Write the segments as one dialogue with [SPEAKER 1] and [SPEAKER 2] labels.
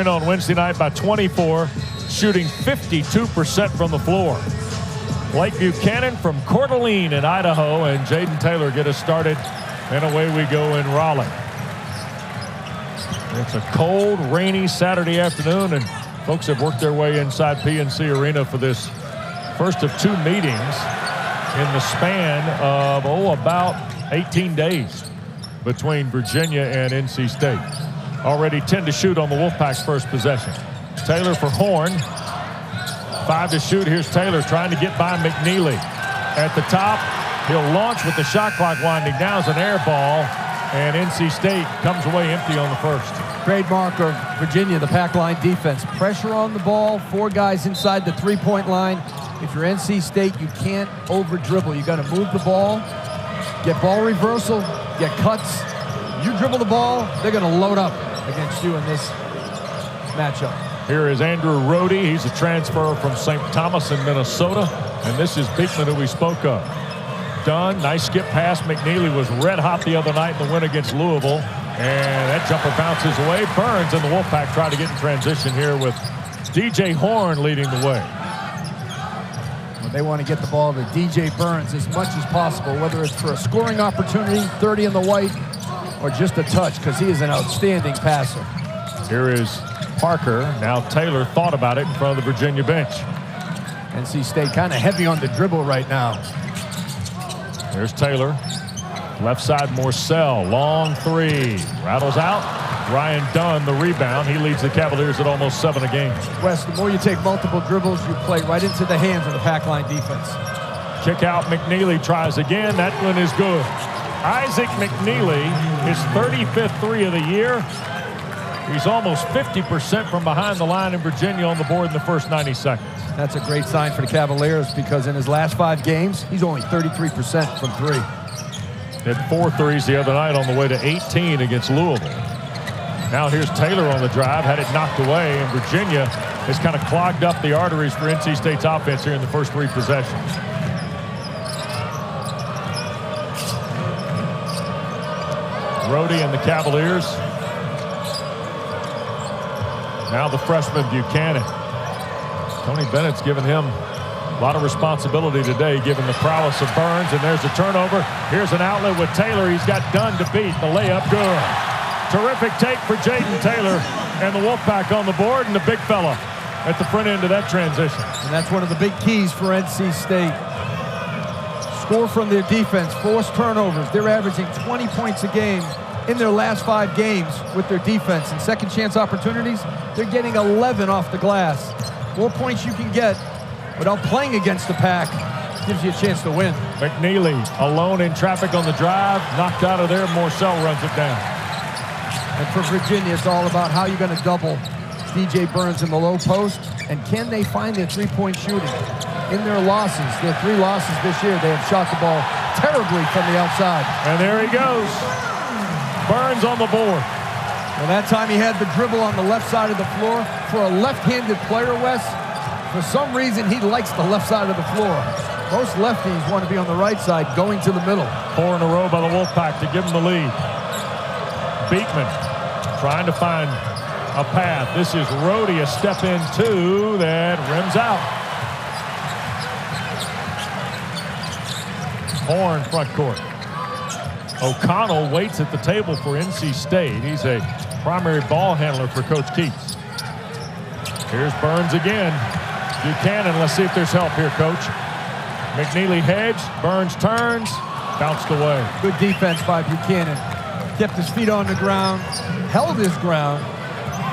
[SPEAKER 1] Arena on Wednesday night by 24, shooting 52% from the floor. Blake Buchanan from Coeur d'Alene in Idaho, and Jayden Taylor get us started, and away we go in Raleigh. It's a cold, rainy Saturday afternoon, and folks have worked their way inside PNC Arena for this first of two meetings in the span of, about 18 days between Virginia and NC State. Already 10 to shoot on the Wolfpack's first possession. Taylor for Horne. 5 to shoot. Here's Taylor trying to get by McKneely. At the top, he'll launch with the shot clock winding down as an air ball, and NC State comes away empty on the first.
[SPEAKER 2] Trademark of Virginia, the pack line defense. Pressure on the ball, 4 guys inside the three-point line. If you're NC State, you can't over-dribble. You got to move the ball, get ball reversal, get cuts. You dribble the ball, they're going to load up against you in this matchup.
[SPEAKER 1] Here is Andrew Rohde. He's a transfer from St. Thomas in Minnesota. And this is Beekman, who we spoke of. Dunn, nice skip pass. McKneely was red hot the other night in the win against Louisville. And that jumper bounces away. Burns and the Wolfpack try to get in transition here with DJ Horne leading the way.
[SPEAKER 2] Well, they want to get the ball to DJ Burns as much as possible, whether it's for a scoring opportunity, 30 in the white, or just a touch, because he is an outstanding passer.
[SPEAKER 1] Here is Parker. Now Taylor thought about it in front of the Virginia bench.
[SPEAKER 2] NC State kind of heavy on the dribble right now.
[SPEAKER 1] There's Taylor. Left side, Morcell. Long three. Rattles out. Ryan Dunn, the rebound. He leads the Cavaliers at almost 7 a game.
[SPEAKER 2] Wes, the more you take multiple dribbles, you play right into the hands of the pack line defense.
[SPEAKER 1] Kick out. McKneely tries again. That one is good. Isaac McKneely, his 35th three of the year. He's almost 50% from behind the line in Virginia on the board in the first 90 seconds.
[SPEAKER 2] That's a great sign for the Cavaliers, because in his last 5 games, he's only 33% from 3.
[SPEAKER 1] Hit 4 threes the other night on the way to 18 against Louisville. Now here's Taylor on the drive, had it knocked away, and Virginia has kind of clogged up the arteries for NC State's offense here in the first 3 possessions. Rohde and the Cavaliers. Now the freshman Buchanan. Tony Bennett's given him a lot of responsibility today, given the prowess of Burns, and there's a turnover. Here's an outlet with Taylor. He's got Dunn to beat. The layup good. Terrific take for Jayden Taylor, and the Wolfpack on the board, and the big fella at the front end of that transition.
[SPEAKER 2] And that's one of the big keys for NC State. Score from their defense, force turnovers. They're averaging 20 points a game in their last 5 games with their defense. And second chance opportunities, they're getting 11 off the glass. More points you can get without playing against the pack gives you a chance to win.
[SPEAKER 1] McKneely alone in traffic on the drive, knocked out of there. Morcell runs it down.
[SPEAKER 2] And for Virginia, it's all about how you're going to double DJ Burns in the low post, and can they find their three-point shooting. In their losses, their 3 losses this year, they have shot the ball terribly from the outside.
[SPEAKER 1] And there he goes. Burns on the board.
[SPEAKER 2] Well, that time he had the dribble on the left side of the floor. For a left-handed player, Wes, for some reason he likes the left side of the floor. Most lefties want to be on the right side, going to the middle. 4 in a row by the Wolfpack to give them the lead. Beekman trying to find a path. This is Rohde, a step in 2 that rims out. Horne front court. O'Connell waits at the table for NC State. He's a primary ball handler for Coach Keatts. Here's Burns again. Buchanan, let's see if there's help here, Coach. McKneely hedged, Burns turns, bounced away. Good defense by Buchanan. Kept his feet on the ground, held his ground.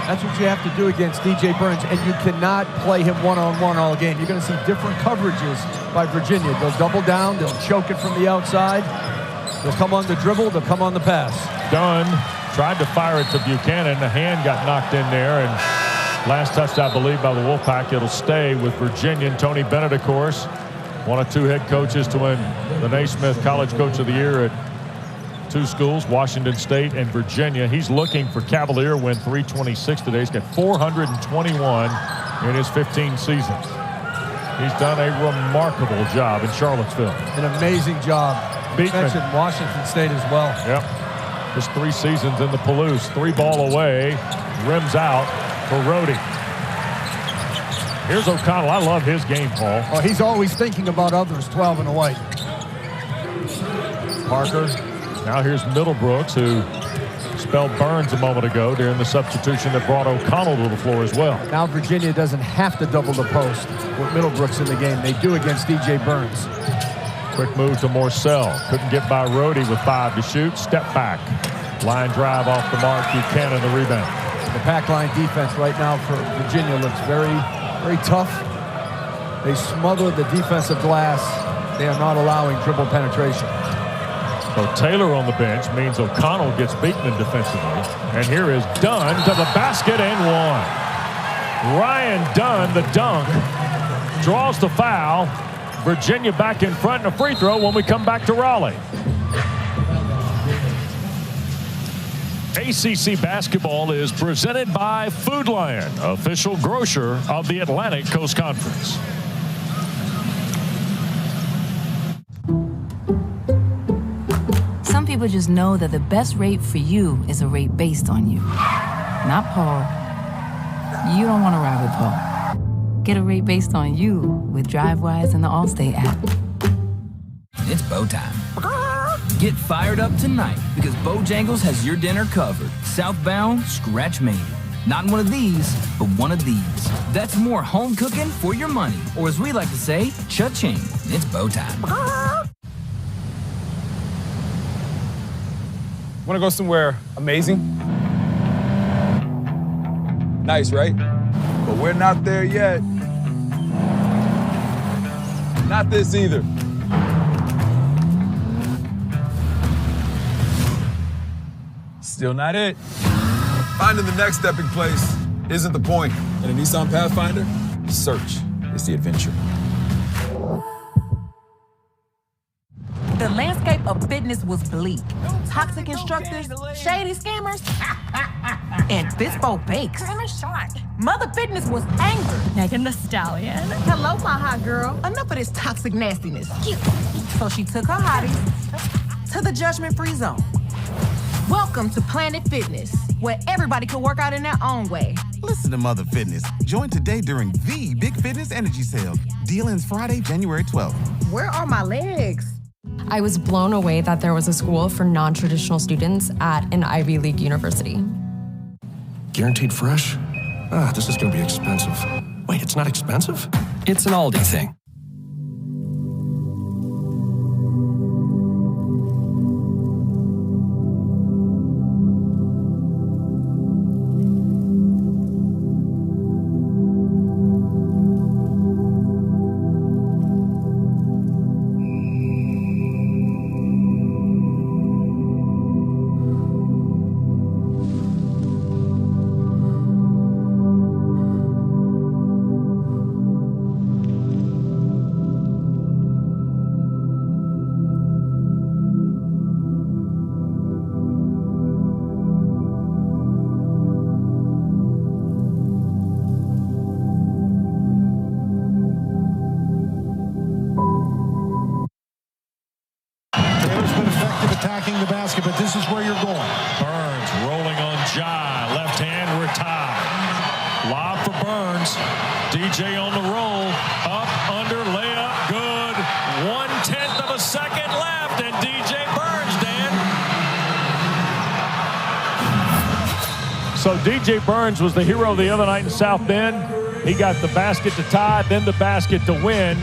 [SPEAKER 2] That's what you have to do against DJ Burns, and you cannot play him one-on-one all game. You're going to see different coverages by Virginia. They'll double down, they'll choke it from the outside. They'll come on the dribble, they'll come on the pass. Dunn tried to fire it to Buchanan. The hand got knocked in there, and last touch, I believe, by the Wolfpack. It'll stay with Virginia. And Tony Bennett, of course, one of 2 head coaches to win the Naismith College Coach of the Year at 2 schools, Washington State and Virginia. He's looking for Cavalier win 326 today. He's got 421 in his 15 seasons. He's done a remarkable job in Charlottesville. An amazing job. Beekman.
[SPEAKER 1] Mentioned Washington State as well. Yep. Just 3 seasons in the Palouse. 3 ball away. Rims out. for Rhodey. Here's O'Connell. I love his game, Paul.
[SPEAKER 3] Oh, he's always thinking about others, 12 and a white.
[SPEAKER 1] Parker. Now here's Middlebrooks, who spelled Burns a moment ago during the substitution that brought O'Connell to the floor as well.
[SPEAKER 3] Now Virginia doesn't have to double the post with Middlebrooks in the game. They do against DJ Burns.
[SPEAKER 1] Quick move to Morcell. Couldn't get by Rhodey with 5 to shoot. Step back. Line drive off the mark. Buchanan the rebound.
[SPEAKER 3] The pack line defense right now for Virginia looks very, very tough. They smother the defensive glass. They are not allowing dribble penetration.
[SPEAKER 1] So Taylor on the bench means O'Connell gets beaten in defensively. And here is Dunn to the basket and one. Ryan Dunn, the dunk, draws the foul. Virginia back in front and a free throw when we come back to Raleigh. ACC basketball is presented by Food Lion, official grocer of the Atlantic Coast Conference.
[SPEAKER 4] Some people just know that the best rate for you is a rate based on you. Not Paul. You don't want to ride with Paul. Get a rate based on you with DriveWise and the Allstate app.
[SPEAKER 5] It's bow time. Get fired up tonight because Bojangles has your dinner covered. Southbound, scratch made. Not one of these, but one of these. That's more home cooking for your money. Or as we like to say, cha-ching. It's bow time.
[SPEAKER 6] Want to go somewhere amazing? Nice, right? But we're not there yet. Not this either. Still not it. Finding the next stepping place isn't the point. In a Nissan Pathfinder, search is the adventure.
[SPEAKER 7] The landscape of fitness was bleak. Toxic instructors, shady scammers, and Bispo bakes. Mother Fitness was angry.
[SPEAKER 8] Megan the Stallion.
[SPEAKER 7] Hello, my hot girl. Enough of this toxic nastiness. So she took her hotties to the judgment-free zone. Welcome to Planet Fitness, where everybody can work out in their own way.
[SPEAKER 9] Listen to Mother Fitness. Join today during the Big Fitness Energy Sale. Deal ends Friday, January 12th.
[SPEAKER 7] Where are my legs?
[SPEAKER 8] I was blown away that there was a school for non-traditional students at an Ivy League university.
[SPEAKER 10] Guaranteed fresh? This is going to be expensive. Wait, it's not expensive?
[SPEAKER 11] It's an Aldi thing.
[SPEAKER 12] Attacking the basket, but this is where you're going.
[SPEAKER 1] Burns rolling on Jai. Left hand, we're tied. Lob for Burns. DJ on the roll. Up, under, layup, good. 1/10 of a second left, and DJ Burns, Dan. So DJ Burns was the hero the other night in South Bend. He got the basket to tie, then the basket to win.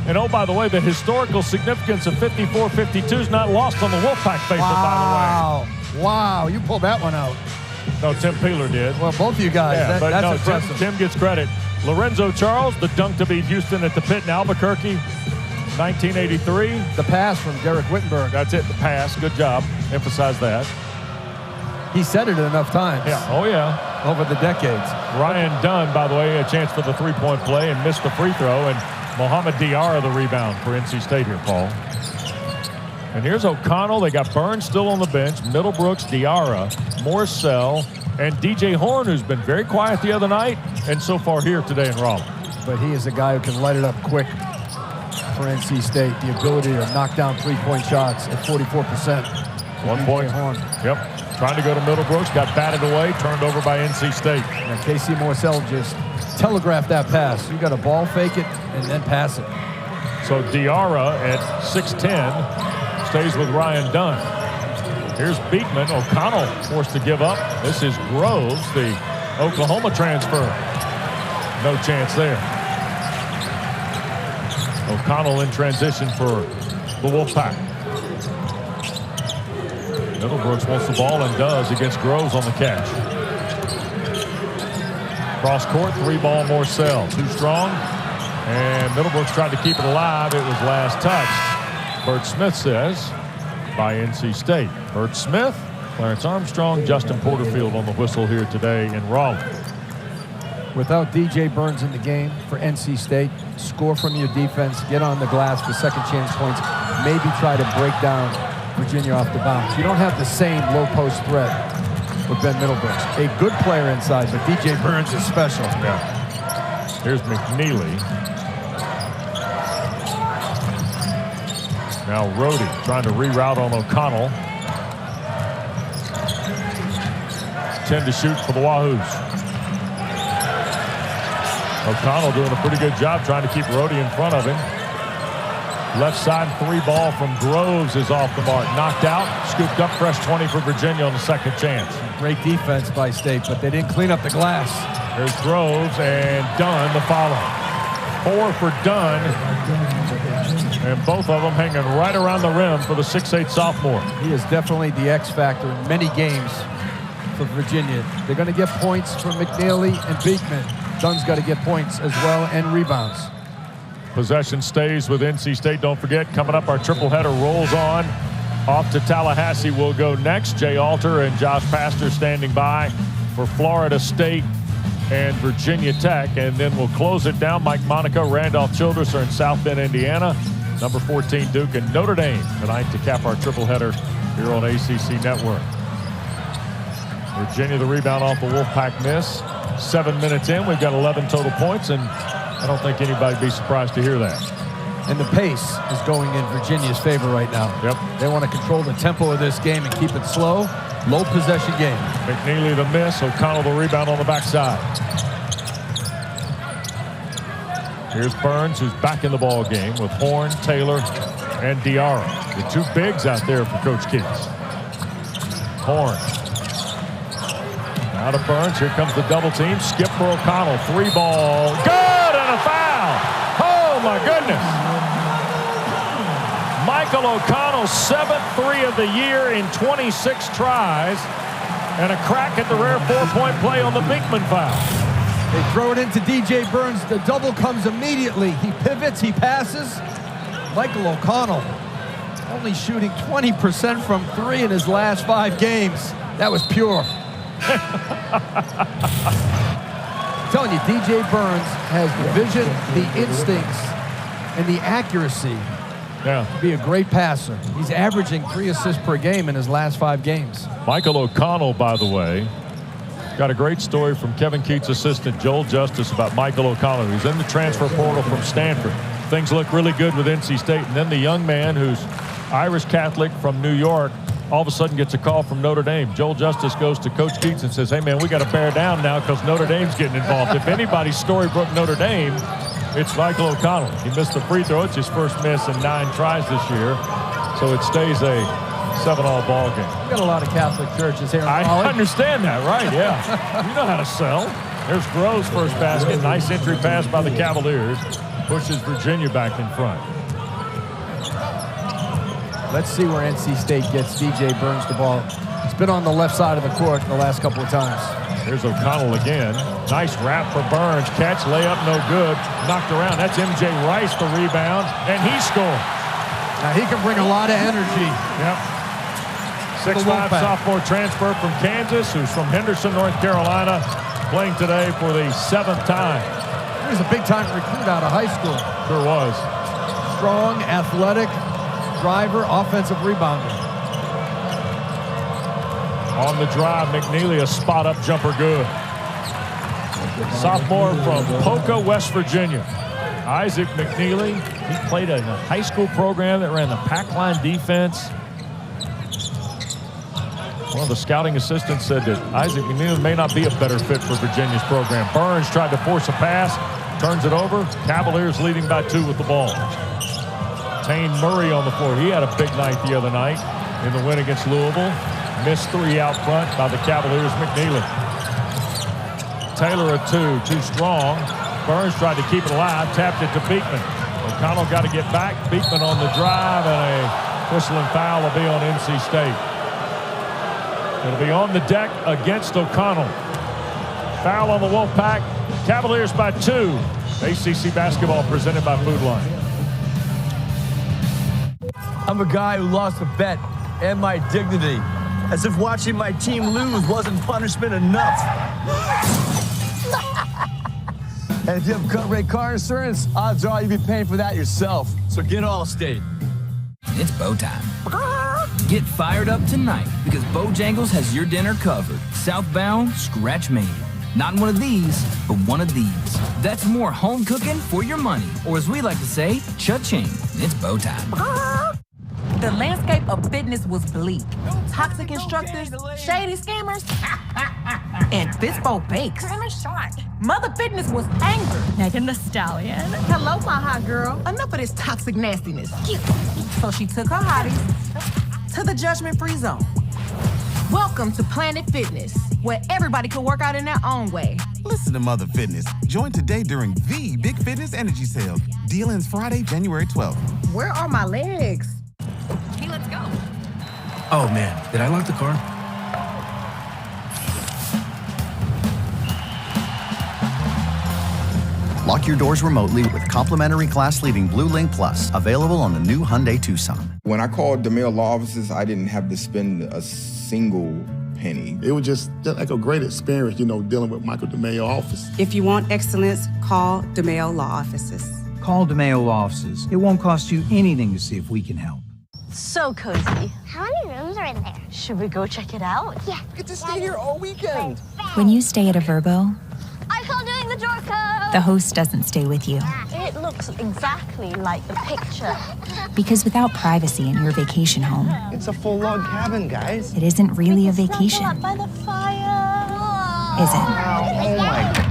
[SPEAKER 1] And oh, by the way, the historical significance of 54-52 is not lost on the Wolfpack faithful, by the way.
[SPEAKER 3] Wow, you pulled that one out.
[SPEAKER 1] No, Tim Peeler did.
[SPEAKER 3] Well, both of you guys.
[SPEAKER 1] Yeah, but
[SPEAKER 3] that's
[SPEAKER 1] no,
[SPEAKER 3] impressive.
[SPEAKER 1] Tim gets credit. Lorenzo Charles, the dunk to beat Houston at the Pit in Albuquerque, 1983.
[SPEAKER 3] The pass from Derek Wittenberg.
[SPEAKER 1] That's it, the pass. Good job. Emphasize that.
[SPEAKER 3] He said it enough times.
[SPEAKER 1] Yeah, oh yeah.
[SPEAKER 3] Over the decades.
[SPEAKER 1] Ryan Dunn, by the way, a chance for the three-point play and missed the free throw. And Mohamed Diarra the rebound for NC State here, Paul. And here's O'Connell. They got Burns still on the bench. Middlebrooks, Diarra, Morcell, and DJ Horne, who's been very quiet the other night and so far here today in Raleigh.
[SPEAKER 3] But he is a guy who can light it up quick for NC State. The ability to knock down three-point shots at 44%.
[SPEAKER 1] 1 point.
[SPEAKER 3] Horne.
[SPEAKER 1] Yep. Trying to go to Middlebrooks, got batted away, turned over by NC State.
[SPEAKER 3] And Casey Morcell just telegraphed that pass. You got to ball fake it and then pass it.
[SPEAKER 1] So Diarra at 6'10", stays with Ryan Dunn. Here's Beekman. O'Connell forced to give up. This is Groves, the Oklahoma transfer. No chance there. O'Connell in transition for the Wolfpack. Middlebrooks wants the ball and does against Groves on the catch. Cross court, 3-ball Morcell. Too strong. And Middlebrooks tried to keep it alive. It was last touched, Bert Smith says, by NC State. Bert Smith, Clarence Armstrong, Justin Porterfield on the whistle here today in Raleigh.
[SPEAKER 3] Without DJ Burns in the game for NC State, score from your defense, get on the glass for second chance points, maybe try to break down Virginia off the bounce. You don't have the same low post threat with Ben Middlebrooks. A good player inside, but DJ Burns is special.
[SPEAKER 1] Yeah. Here's McKneely. Now Rhodey trying to reroute on O'Connell. 10 to shoot for the Wahoos. O'Connell doing a pretty good job trying to keep Rhodey in front of him. Left side 3-ball from Groves is off the mark. Knocked out, scooped up, fresh 20 for Virginia on the second chance.
[SPEAKER 3] Great defense by State, but they didn't clean up the glass.
[SPEAKER 1] There's Groves and Dunn the follow. 4 for Dunn. And both of them hanging right around the rim for the 6'8" sophomore.
[SPEAKER 3] He is definitely the X factor in many games for Virginia. They're going to get points from McNeely and Beekman. Dunn's got to get points as well and rebounds.
[SPEAKER 1] Possession stays with NC State. Don't forget, coming up, our triple header rolls on. Off to Tallahassee will go next. Jay Alter and Josh Pastor standing by for Florida State and Virginia Tech. And then we'll close it down. Mike Monaco, Randolph Childress are in South Bend, Indiana. Number 14, Duke and Notre Dame tonight to cap our triple header here on ACC Network. Virginia the rebound off the Wolfpack miss. 7 minutes in, we've got 11 total points, and I don't think anybody'd be surprised to hear that.
[SPEAKER 3] And the pace is going in Virginia's favor right now.
[SPEAKER 1] Yep.
[SPEAKER 3] They want to control the tempo of this game and keep it slow. Low possession game.
[SPEAKER 1] McNeely the miss, O'Connell the rebound on the backside. Here's Burns, who's back in the ball game with Horne, Taylor, and Diarra. The two bigs out there for Coach Keatts. Horne. Now to Burns. Here comes the double team. Skip for O'Connell. 3-ball. Good, and a foul. Oh, my goodness. Michael O'Connell's 7th 3 of the year in 26 tries. And a crack at the rare 4-point play on the Beekman foul.
[SPEAKER 3] They throw it into DJ Burns. The double comes immediately. He pivots, he passes. Michael O'Connell only shooting 20% from 3 in his last 5 games. That was pure. I'm telling you, DJ Burns has the vision, the instincts, and the accuracy to be a great passer. He's averaging 3 assists per game in his last 5 games.
[SPEAKER 1] Michael O'Connell, by the way, got a great story from Kevin Keatts' assistant, Joel Justice, about Michael O'Connell. He's in the transfer portal from Stanford. Things look really good with NC State. And then the young man who's Irish Catholic from New York all of a sudden gets a call from Notre Dame. Joel Justice goes to Coach Keatts and says, hey, man, we got to bear down now because Notre Dame's getting involved. If anybody's Storybrooke Notre Dame, it's Michael O'Connell. He missed the free throw. It's his first miss in 9 tries this year. So it stays a 7-all ball game.
[SPEAKER 3] We got a lot of Catholic churches here in
[SPEAKER 1] I
[SPEAKER 3] Raleigh.
[SPEAKER 1] understand that, right, yeah. You know how to sell. There's Groves' first basket. Nice entry pass by the Cavaliers. Pushes Virginia back in front.
[SPEAKER 3] Let's see where NC State gets DJ Burns the ball. It's been on the left side of the court the last couple of times.
[SPEAKER 1] Here's O'Connell again. Nice wrap for Burns. Catch, layup, no good. Knocked around. That's MJ Rice, the rebound, and he scored.
[SPEAKER 3] Now he can bring a lot of energy.
[SPEAKER 1] Yep. 6'5" sophomore transfer from Kansas, who's from Henderson, North Carolina, playing today for the 7th time.
[SPEAKER 3] He was a big-time recruit out of high school.
[SPEAKER 1] Sure was.
[SPEAKER 3] Strong, athletic, driver, offensive rebounder.
[SPEAKER 1] On the drive, McNeely, a spot-up jumper good. Sophomore from Poca, West Virginia. Isaac McKneely, he played in a high school program that ran the pack line defense. One of the scouting assistants said that Isaac McKneely may not be a better fit for Virginia's program. Burns tried to force a pass, turns it over. Cavaliers leading by 2 with the ball. Tane Murray on the floor. He had a big night the other night in the win against Louisville. Missed 3 out front by the Cavaliers. McKneely. Taylor a 2, too strong. Burns tried to keep it alive, tapped it to Beekman. O'Connell got to get back. Beekman on the drive, and a whistling foul will be on NC State. It'll be on the deck against O'Connell. Foul on the Wolfpack. Cavaliers by 2. ACC basketball presented by Food Line.
[SPEAKER 11] I'm a guy who lost a bet and my dignity. As if watching my team lose wasn't punishment enough. And if you have gut rate car insurance, odds are you'll be paying for that yourself. So get Allstate.
[SPEAKER 5] It's bow time. Get fired up tonight because Bojangles has your dinner covered. Southbound, scratch made. Not one of these, but one of these. That's more home cooking for your money. Or as we like to say, cha-ching. It's bow time.
[SPEAKER 7] The landscape of fitness was bleak. Toxic instructors, shady scammers, and Bispo bakes. Mother Fitness was angry.
[SPEAKER 8] Megan the Stallion.
[SPEAKER 7] Hello, my hot girl. Enough of this toxic nastiness. So she took her hotties to the judgment-free zone. Welcome to Planet Fitness, where everybody can work out in their own way.
[SPEAKER 9] Listen to Mother Fitness. Join today during the Big Fitness Energy Sale. Deal ends Friday, January 12th.
[SPEAKER 7] Where are my legs?
[SPEAKER 8] Hey, let's go.
[SPEAKER 10] Oh, man. Did I lock the car?
[SPEAKER 13] Lock your doors remotely with complimentary class-leading Blue Link Plus, available on the new Hyundai Tucson.
[SPEAKER 14] When I called DeMille Law Offices, I didn't have to spend a single penny.
[SPEAKER 15] It was just like a great experience, dealing with Michael DeMille office.
[SPEAKER 16] If you want excellence, call DeMille Law Offices.
[SPEAKER 17] Call DeMille Law Offices. It won't cost you anything to see if we can help.
[SPEAKER 18] So cozy.
[SPEAKER 19] How many rooms are in there?
[SPEAKER 18] Should we go check it out?
[SPEAKER 19] Yeah.
[SPEAKER 18] We get to stay here all weekend.
[SPEAKER 20] When you stay at a Verbo,
[SPEAKER 19] I call doing the door code.
[SPEAKER 20] the host doesn't stay with you.
[SPEAKER 18] It looks exactly like the picture.
[SPEAKER 20] Because without privacy in your vacation home,
[SPEAKER 21] it's a full log cabin, guys.
[SPEAKER 20] it isn't really a vacation,
[SPEAKER 18] Out by the fire.
[SPEAKER 20] is it?
[SPEAKER 21] Oh my God.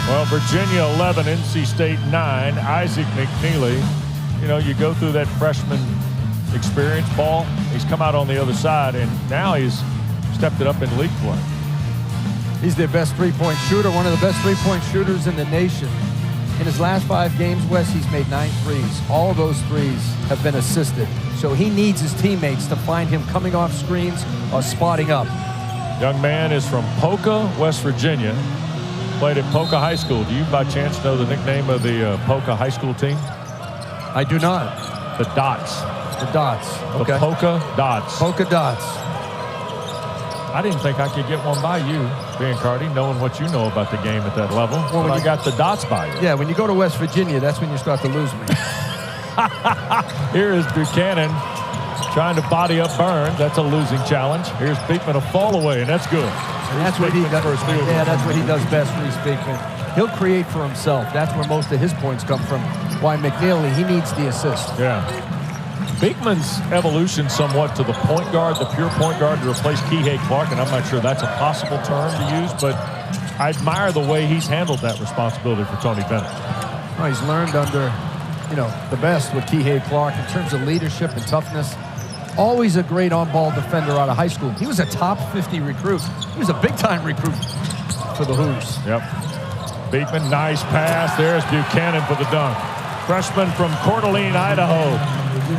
[SPEAKER 1] Well, Virginia 11, NC State 9. Isaac McKneely, you go through that freshman experience, Paul. He's come out on the other side, and now he's stepped it up in league play.
[SPEAKER 3] He's their best three-point shooter, one of the best three-point shooters in the nation. In his last 5 games, Wes, he's made 9 threes. All of those threes have been assisted. So he needs his teammates to find him coming off screens or spotting up.
[SPEAKER 1] Young man is from Polka, West Virginia. Played at Polka High School. Do you by chance know the nickname of the Polka High School team?
[SPEAKER 3] I do not.
[SPEAKER 1] The Dots.
[SPEAKER 3] The Dots.
[SPEAKER 1] Okay. The Polka Dots.
[SPEAKER 3] Polka Dots.
[SPEAKER 1] I didn't think I could get one by you, Biancardi, knowing what you know about the game at that level. Well, when I got the Dots by you.
[SPEAKER 3] Yeah, when you go to West Virginia, that's when you start to lose me.
[SPEAKER 1] Here is Buchanan trying to body up Burns. That's a losing challenge. Here's Beekman, a fall away, and that's good.
[SPEAKER 3] And that's what he does. Yeah, that's what he does best, Reese Beekman. He'll create for himself. That's where most of his points come from. Why McKneely, he needs the assist.
[SPEAKER 1] Yeah. Beekman's evolution somewhat to the point guard, the pure point guard, to replace Kihei Clark, and I'm not sure that's a possible term to use, but I admire the way he's handled that responsibility for Tony Bennett.
[SPEAKER 3] Well, he's learned under, the best with Kihei Clark in terms of leadership and toughness. Always a great on-ball defender out of high school. He was a top 50 recruit. He was a big-time recruit for the Hoos.
[SPEAKER 1] Yep. Beekman, nice pass. There's Buchanan for the dunk. Freshman from Coeur d'Alene, Idaho,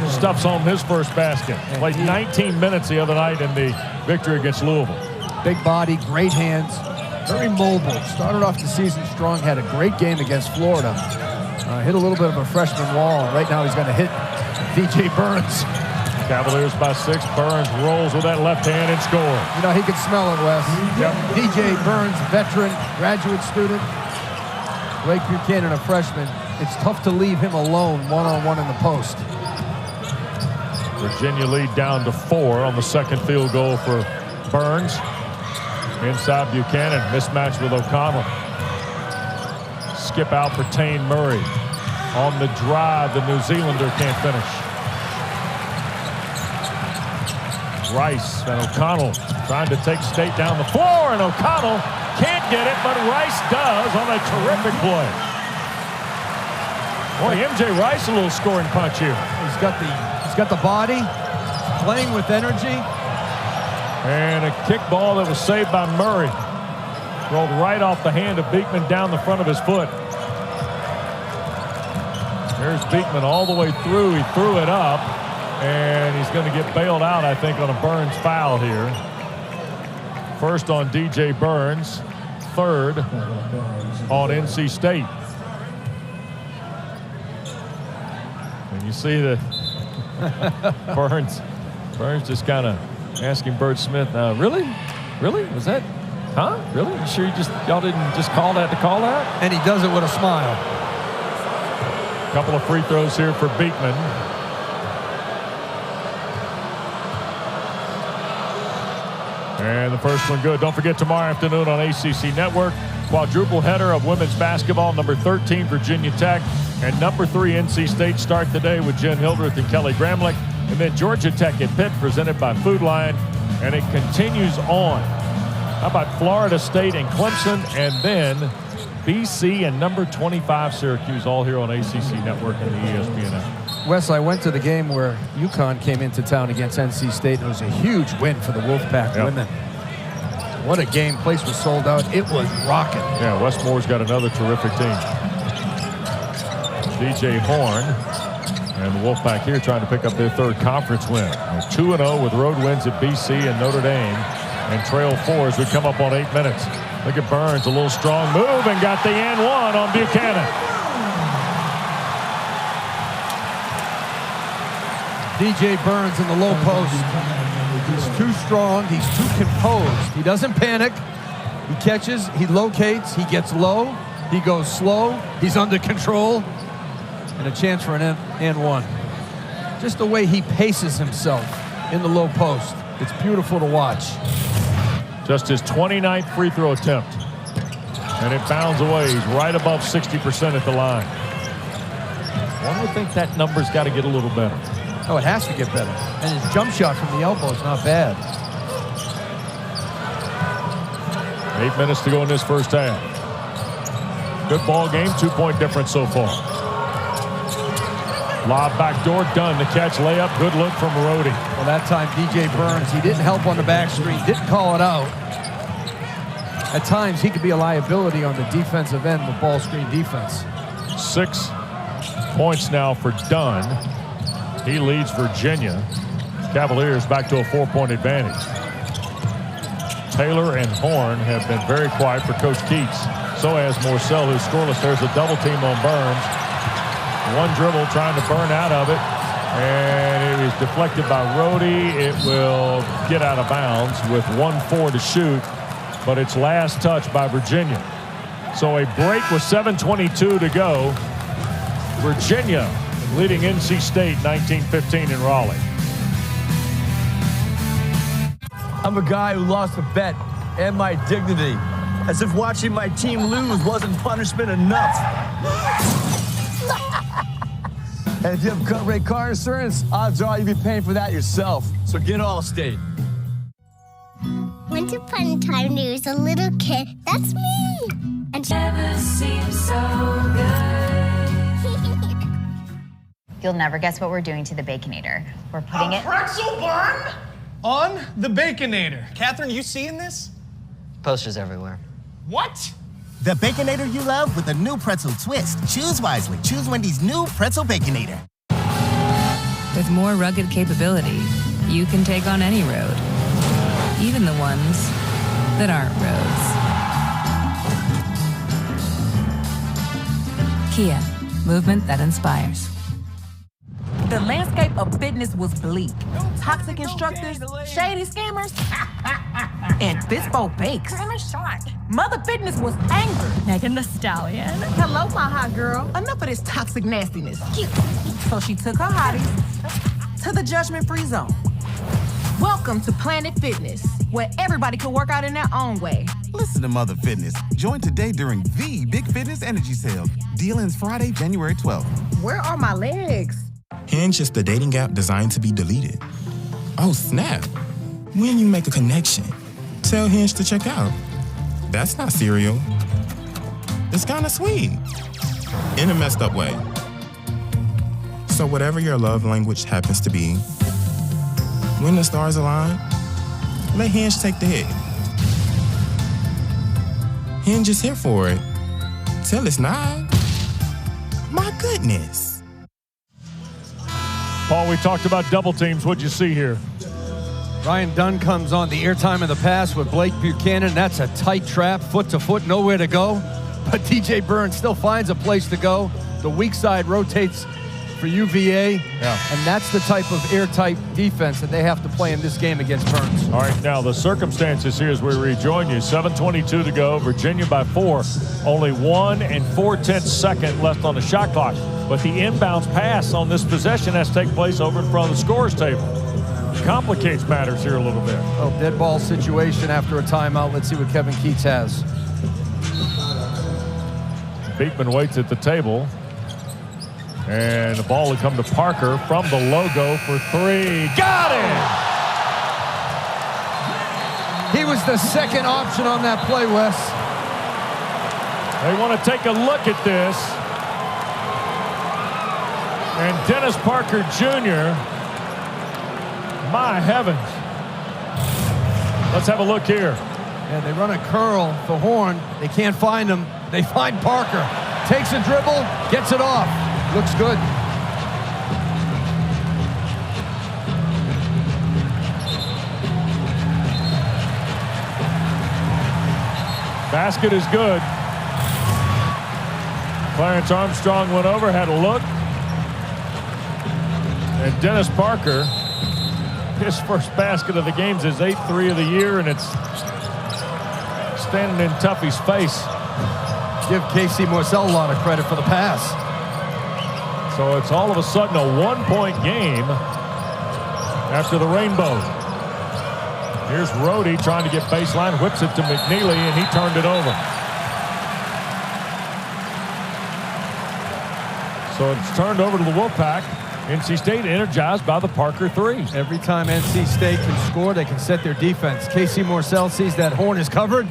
[SPEAKER 1] stuffs home his first basket. Played 19 minutes the other night in the victory against Louisville.
[SPEAKER 3] Big body, great hands, very mobile. Started off the season strong, had a great game against Florida. Hit a little bit of a freshman wall. Right now he's going to hit DJ Burns.
[SPEAKER 1] Cavaliers by 6. Burns rolls with that left hand and scores.
[SPEAKER 3] You know, he can smell it, Wes.
[SPEAKER 1] Yep.
[SPEAKER 3] DJ Burns, veteran, graduate student. Blake Buchanan, a freshman. It's tough to leave him alone one-on-one in the post.
[SPEAKER 1] Virginia lead down to 4 on the second field goal for Burns. Inside Buchanan, mismatch with O'Connell. Skip out for Tane Murray. On the drive, the New Zealander can't finish. Rice and O'Connell trying to take State down the floor, and O'Connell can't get it, but Rice does on a terrific play. Boy, MJ Rice, a little scoring punch here.
[SPEAKER 3] He's got the body, playing with energy.
[SPEAKER 1] And a kick ball that was saved by Murray. Rolled right off the hand of Beekman down the front of his foot. There's Beekman all the way through. He threw it up, and he's going to get bailed out, I think, on a Burns foul here. First on DJ Burns, third on NC State. And you see that Burns just kind of asking Bert Smith, really? Was that, really? You sure y'all didn't just call that to call that?
[SPEAKER 3] And he does it with a smile.
[SPEAKER 1] Couple of free throws here for Beekman. And the first one good. Don't forget, tomorrow afternoon on ACC Network, quadruple header of women's basketball. Number 13, Virginia Tech, and number 3, NC State start the day with Jen Hildreth and Kelly Gramlich. And then Georgia Tech at Pitt, presented by Food Lion. And it continues on. How about Florida State and Clemson, and then BC and number 25 Syracuse, all here on ACC Network and the ESPN app.
[SPEAKER 3] Wes, I went to the game where UConn came into town against NC State, and it was a huge win for the Wolfpack women. What a game. Place was sold out. It was rocking.
[SPEAKER 1] Yeah, Westmore's got another terrific team. DJ Horne and the Wolfpack here trying to pick up their third conference win. 2-0 with road wins at BC and Notre Dame, and trail 4 as we come up on 8 minutes. Look at Burns, a little strong move, and got the and one on Buchanan.
[SPEAKER 3] DJ Burns in the low post. He's too strong. He's too composed. He doesn't panic. He catches. He locates. He gets low. He goes slow. He's under control. And a chance for an and one. Just the way he paces himself in the low post. It's beautiful to watch.
[SPEAKER 1] Just his 29th free throw attempt. And it bounds away. He's right above 60% at the line. One would think that number's got to get a little better.
[SPEAKER 3] Oh, it has to get better. And his jump shot from the elbow is not bad.
[SPEAKER 1] 8 minutes to go in this first half. Good ball game, 2-point difference so far. Lob backdoor, Dunn the catch, layup, good look from Rhodey.
[SPEAKER 3] Well, that time DJ Burns, he didn't help on the back screen, didn't call it out. At times, he could be a liability on the defensive end with ball screen defense.
[SPEAKER 1] 6 points now for Dunn. He leads Virginia. Cavaliers back to a 4-point advantage. Taylor and Horne have been very quiet for Coach Keatts. So has Morcell, who's scoreless. There's a double team on Burns. One dribble trying to burn out of it. And it is deflected by Rhodey. It will get out of bounds with 1-4 to shoot. But it's last touch by Virginia. So a break with 7:22 to go. Virginia leading NC State 19-15 in Raleigh.
[SPEAKER 11] I'm a guy who lost a bet and my dignity. As if watching my team lose wasn't punishment enough. And if you have cut rate car insurance, odds are you'll be paying for that yourself. So get Allstate.
[SPEAKER 19] Once upon a time, there was a little kid. That's me. And she never seemed so good.
[SPEAKER 2] You'll never guess what we're doing to the Baconator. We're putting it...
[SPEAKER 22] pretzel bun on the Baconator. Catherine, you seeing this?
[SPEAKER 23] Posters everywhere.
[SPEAKER 22] What?
[SPEAKER 4] The Baconator you love with a new pretzel twist. Choose wisely. Choose Wendy's new Pretzel Baconator.
[SPEAKER 6] With more rugged capability, you can take on any road, even the ones that aren't roads. Kia, movement that inspires.
[SPEAKER 7] The landscape of fitness was bleak. Toxic instructors, shady scammers, and Bispo bakes. Mother Fitness was angry.
[SPEAKER 18] Megan the Stallion.
[SPEAKER 7] Hello, my hot girl. Enough of this toxic nastiness. So she took her hotties to the judgment-free zone. Welcome to Planet Fitness, where everybody can work out in their own way.
[SPEAKER 9] Listen to Mother Fitness. Join today during the Big Fitness Energy Sale. Deal ends Friday, January 12th.
[SPEAKER 7] Where are my legs?
[SPEAKER 23] Hinge is the dating app designed to be deleted. Oh, snap. When you make a connection, tell Hinge to check out. That's not serial. It's kind of sweet. In a messed up way. So whatever your love language happens to be, when the stars align, let Hinge take the hit. Hinge is here for it. Till it's not. My goodness.
[SPEAKER 1] Paul, we talked about double teams. What'd you see here?
[SPEAKER 3] Ryan Dunn comes on the airtime of the pass with Blake Buchanan. That's a tight trap, foot to foot, nowhere to go. But DJ Burns still finds a place to go. The weak side rotates for UVA.
[SPEAKER 1] Yeah.
[SPEAKER 3] And that's the type of airtight defense that they have to play in this game against Burns.
[SPEAKER 1] All right, now the circumstances here as we rejoin you. 7:22 to go. Virginia by 4. Only 1 4/10 second left on the shot clock. But the inbounds pass on this possession has to take place over in front of the scorer's table. Complicates matters here a little bit.
[SPEAKER 3] Oh, dead ball situation after a timeout. Let's see what Kevin Keatts has.
[SPEAKER 1] Beekman waits at the table. And the ball will come to Parker from the logo for 3. Got it!
[SPEAKER 3] He was the second option on that play, Wes.
[SPEAKER 1] They want to take a look at this. And Dennis Parker Jr., my heavens. Let's have a look here.
[SPEAKER 3] And they run a curl for Horne. They can't find him. They find Parker. Takes a dribble, gets it off. Looks good.
[SPEAKER 1] Basket is good. Clarence Armstrong went over, had a look. And Dennis Parker, his first basket of the game is his 8th 3 of the year, and it's standing in Tuffy's face.
[SPEAKER 3] Give Casey Morcell a lot of credit for the pass.
[SPEAKER 1] So it's all of a sudden a 1-point game after the rainbow. Here's Rhodey trying to get baseline, whips it to McKneely, and he turned it over. So it's turned over to the Wolfpack. NC State energized by the Parker 3.
[SPEAKER 3] Every time NC State can score, they can set their defense. Casey Morcell sees that Horne is covered.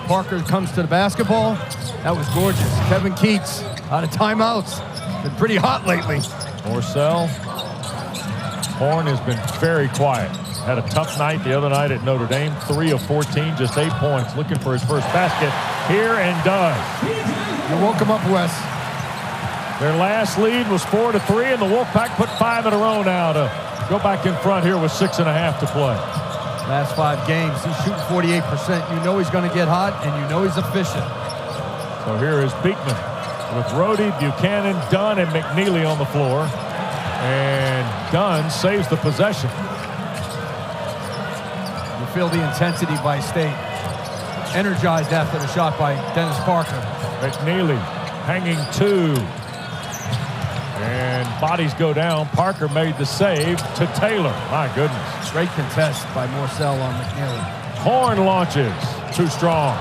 [SPEAKER 3] Parker comes to the basketball. That was gorgeous. Kevin Keatts out of timeouts. Been pretty hot lately.
[SPEAKER 1] Morcell. Horne has been very quiet. Had a tough night the other night at Notre Dame. 3 of 14, just 8 points. Looking for his first basket here and does.
[SPEAKER 3] You're welcome up, Wes.
[SPEAKER 1] Their last lead was 4-3, and the Wolfpack put 5 in a row now to go back in front here with 6.5 to play.
[SPEAKER 3] Last 5 games, he's shooting 48%. You know he's going to get hot, and you know he's efficient.
[SPEAKER 1] So here is Beekman with Rhodey, Buchanan, Dunn, and McKneely on the floor. And Dunn saves the possession.
[SPEAKER 3] You feel the intensity by State. Energized after the shot by Dennis Parker.
[SPEAKER 1] McKneely hanging 2. And bodies go down. Parker made the save to Taylor. My goodness.
[SPEAKER 3] Great contest by Morcell on McKneely.
[SPEAKER 1] Horne launches. Too strong.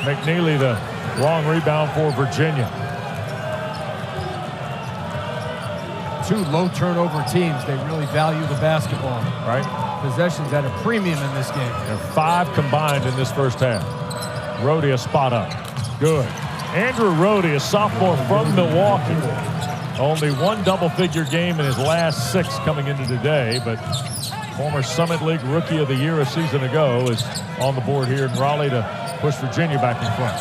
[SPEAKER 1] McKneely the long rebound for Virginia.
[SPEAKER 3] 2 low turnover teams. They really value the basketball.
[SPEAKER 1] Right.
[SPEAKER 3] Possessions at a premium in this game.
[SPEAKER 1] There are 5 combined in this first half. Rhodey a spot up. Good. Andrew Rhodey, a sophomore from Milwaukee. Only 1 double-figure game in his last 6 coming into today, but former Summit League Rookie of the Year a season ago is on the board here in Raleigh to push Virginia back in front.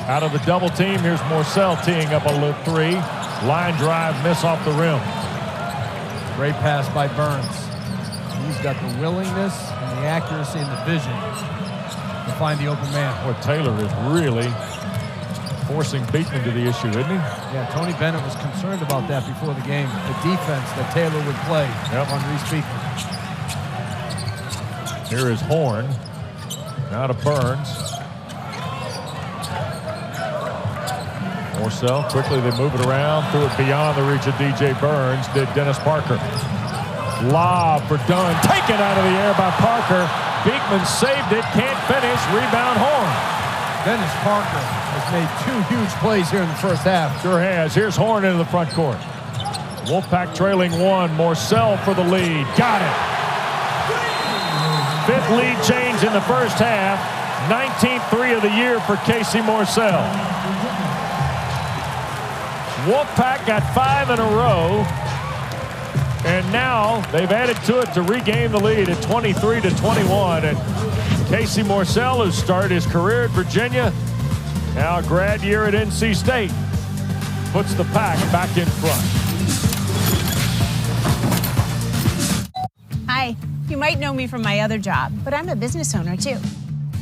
[SPEAKER 1] Out of the double team, here's Morcell teeing up a loop three. Line drive, miss off the rim.
[SPEAKER 3] Great pass by Burns. He's got the willingness and the accuracy and the vision to find the open man.
[SPEAKER 1] Boy, Taylor is really forcing Beekman to the issue, isn't he?
[SPEAKER 3] Yeah, Tony Bennett was concerned about that before the game. The defense that Taylor would play on Reese Beekman.
[SPEAKER 1] Here is Horne. Now to Burns. Morcell, quickly they move it around, threw it beyond the reach of DJ Burns, did Dennis Parker. Lob for Dunn, taken out of the air by Parker. Beekman saved it, can't finish, rebound Horne.
[SPEAKER 3] Dennis Parker has made 2 huge plays here in the first half.
[SPEAKER 1] Sure has. Here's Horne into the front court. Wolfpack trailing 1, Morcell for the lead, got it. 5th lead change in the first half, 19th three of the year for Casey Morcell. Wolfpack got 5 in a row, and now they've added to it to regain the lead at 23-21. And Casey Morcell, who started his career at Virginia, now a grad year at NC State, puts the Pack back in front.
[SPEAKER 5] Hi, you might know me from my other job, but I'm a business owner too.